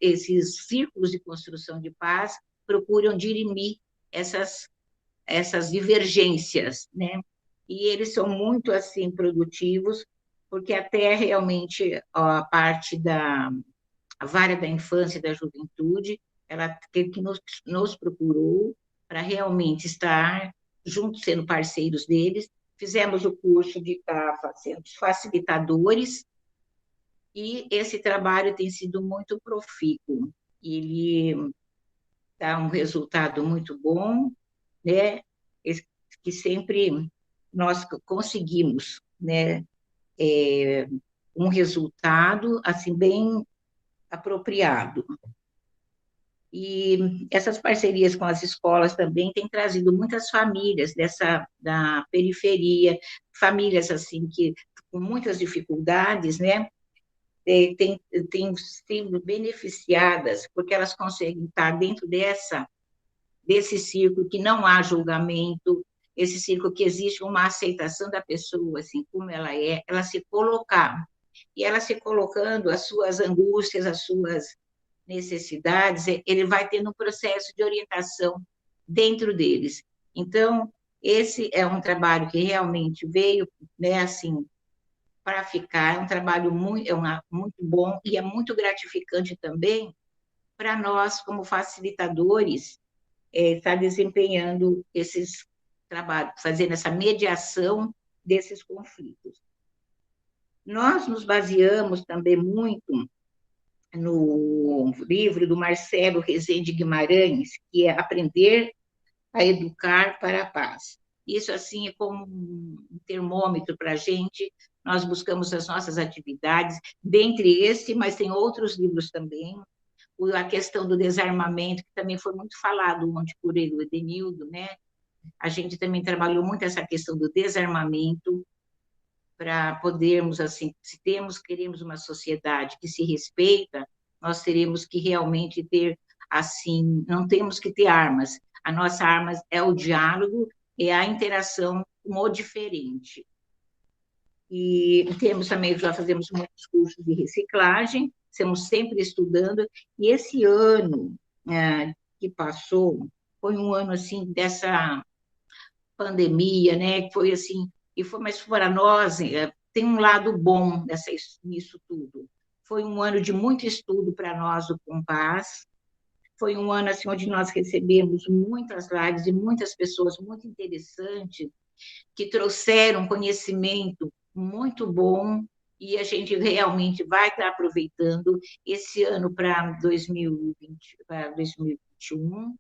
S16: círculos de construção de paz procuram dirimir essas divergências, né? E eles são muito, assim, produtivos, porque até realmente a parte a vara da infância e da juventude, ela que nos procurou para realmente estar juntos, sendo parceiros deles. Fizemos o curso de estar sendo facilitadores, e esse trabalho tem sido muito profícuo. Ele dá um resultado muito bom, né? Que sempre nós conseguimos, né? Um resultado assim bem apropriado. E essas parcerias com as escolas também têm trazido muitas famílias da periferia, famílias assim que com muitas dificuldades, né? Têm sido beneficiadas, porque elas conseguem estar dentro desse círculo que não há julgamento, esse círculo que existe uma aceitação da pessoa, assim, como ela é, ela se colocar. E ela se colocando, as suas angústias, as suas necessidades, ele vai tendo um processo de orientação dentro deles. Então, esse é um trabalho que realmente veio, né, assim, para ficar, é um trabalho muito bom e é muito gratificante também para nós, como facilitadores, estar desempenhando esses trabalhos, fazendo essa mediação desses conflitos. Nós nos baseamos também muito no livro do Marcelo Rezende Guimarães, que é Aprender a Educar para a Paz. Isso, assim, é como um termômetro para a gente. Nós buscamos as nossas atividades, dentre esse, mas tem outros livros também. A questão do desarmamento, que também foi muito falado ontem por ele, o Edenildo, né? A gente também trabalhou muito essa questão do desarmamento, para podermos, assim, se queremos uma sociedade que se respeita, nós teremos que realmente ter, assim, não temos que ter armas. A nossa arma é o diálogo, é a interação com o diferente. E temos também, já fazemos muitos cursos de reciclagem, estamos sempre estudando, e esse ano que passou, foi um ano, assim, dessa pandemia, né, foi assim, mas para nós tem um lado bom nisso tudo. Foi um ano de muito estudo para nós do Compás, foi um ano assim, onde nós recebemos muitas lives de muitas pessoas muito interessantes, que trouxeram conhecimento muito bom, e a gente realmente vai estar aproveitando esse ano para 2021,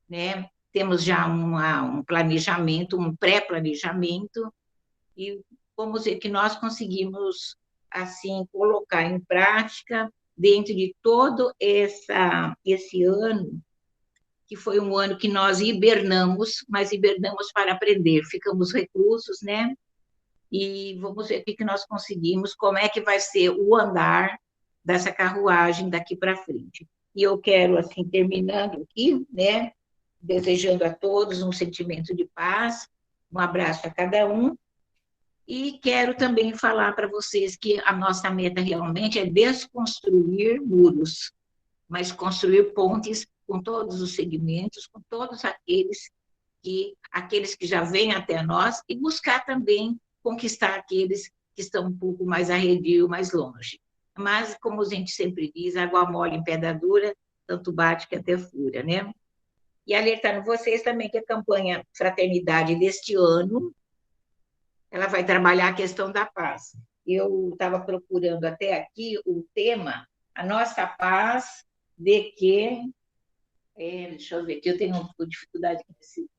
S16: né? Temos já um planejamento, um pré-planejamento, e vamos ver que nós conseguimos, assim, colocar em prática, dentro de todo esse ano, que foi um ano que nós hibernamos, mas hibernamos para aprender, ficamos reclusos, né? E vamos ver o que nós conseguimos, como é que vai ser o andar dessa carruagem daqui para frente. E eu quero, assim, terminando aqui, né, desejando a todos um sentimento de paz, um abraço a cada um, e quero também falar para vocês que a nossa meta realmente é desconstruir muros, mas construir pontes com todos os segmentos, com todos aqueles que já vêm até nós, e buscar também conquistar aqueles que estão um pouco mais arredio, mais longe. Mas, como a gente sempre diz, água mole em pedra dura, tanto bate que até fura, né? E alertando vocês também que a campanha Fraternidade deste ano, ela vai trabalhar a questão da paz. Eu estava procurando até aqui o tema, a nossa paz de que... deixa eu ver aqui, eu tenho dificuldade com esse...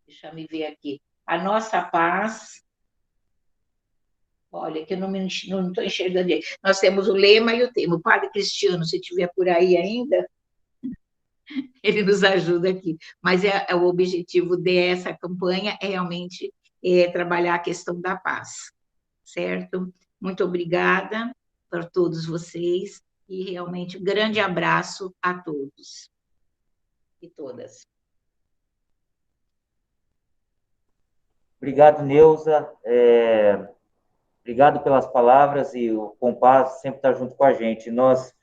S16: Deixa eu ver aqui. A nossa paz... Olha, que eu não estou enxergando. Nós temos o lema e o tema. O Padre Cristiano, se estiver por aí ainda, ele nos ajuda aqui. Mas o objetivo dessa campanha é realmente trabalhar a questão da paz, certo? Muito obrigada para todos vocês e realmente um grande abraço a todos e todas.
S2: Obrigado, Neuza. Obrigado pelas palavras, e o Compás sempre está junto com a gente. Nós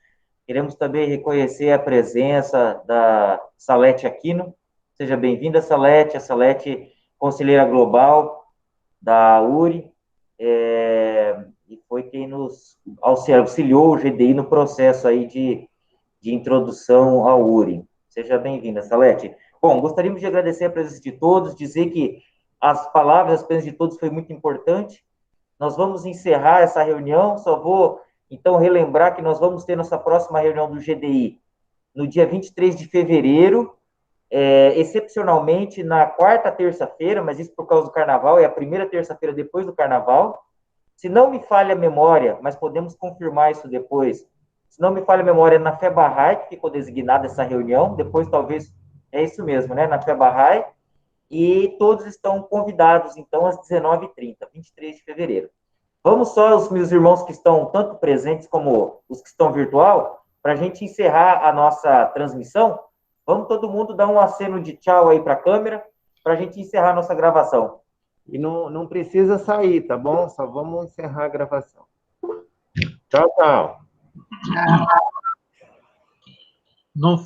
S2: queremos também reconhecer a presença da Salete Aquino. Seja bem-vinda, Salete. A Salete, conselheira global da URI, e foi quem nos auxiliou o GDI no processo aí de introdução ao URI. Seja bem-vinda, Salete. Bom, gostaríamos de agradecer a presença de todos, dizer que as palavras, a presença de todos foi muito importante. Nós vamos encerrar essa reunião, só vou, então, relembrar que nós vamos ter nossa próxima reunião do GDI no dia 23 de fevereiro, excepcionalmente na quarta terça-feira, mas isso por causa do Carnaval, é a primeira terça-feira depois do Carnaval. Se não me falha a memória, mas podemos confirmar isso depois, se não me falha a memória, é na Fé Bahá'í que ficou designada essa reunião, depois talvez, é isso mesmo, né, na Fé Bahá'í, e todos estão convidados, então, às 19h30, 23 de fevereiro. Vamos só, os meus irmãos que estão tanto presentes como os que estão virtual, para a gente encerrar a nossa transmissão, vamos todo mundo dar um aceno de tchau aí para a câmera, para a gente encerrar a nossa gravação.
S8: E não precisa sair, tá bom? Só vamos encerrar a gravação. Tchau, tchau.
S12: Não foi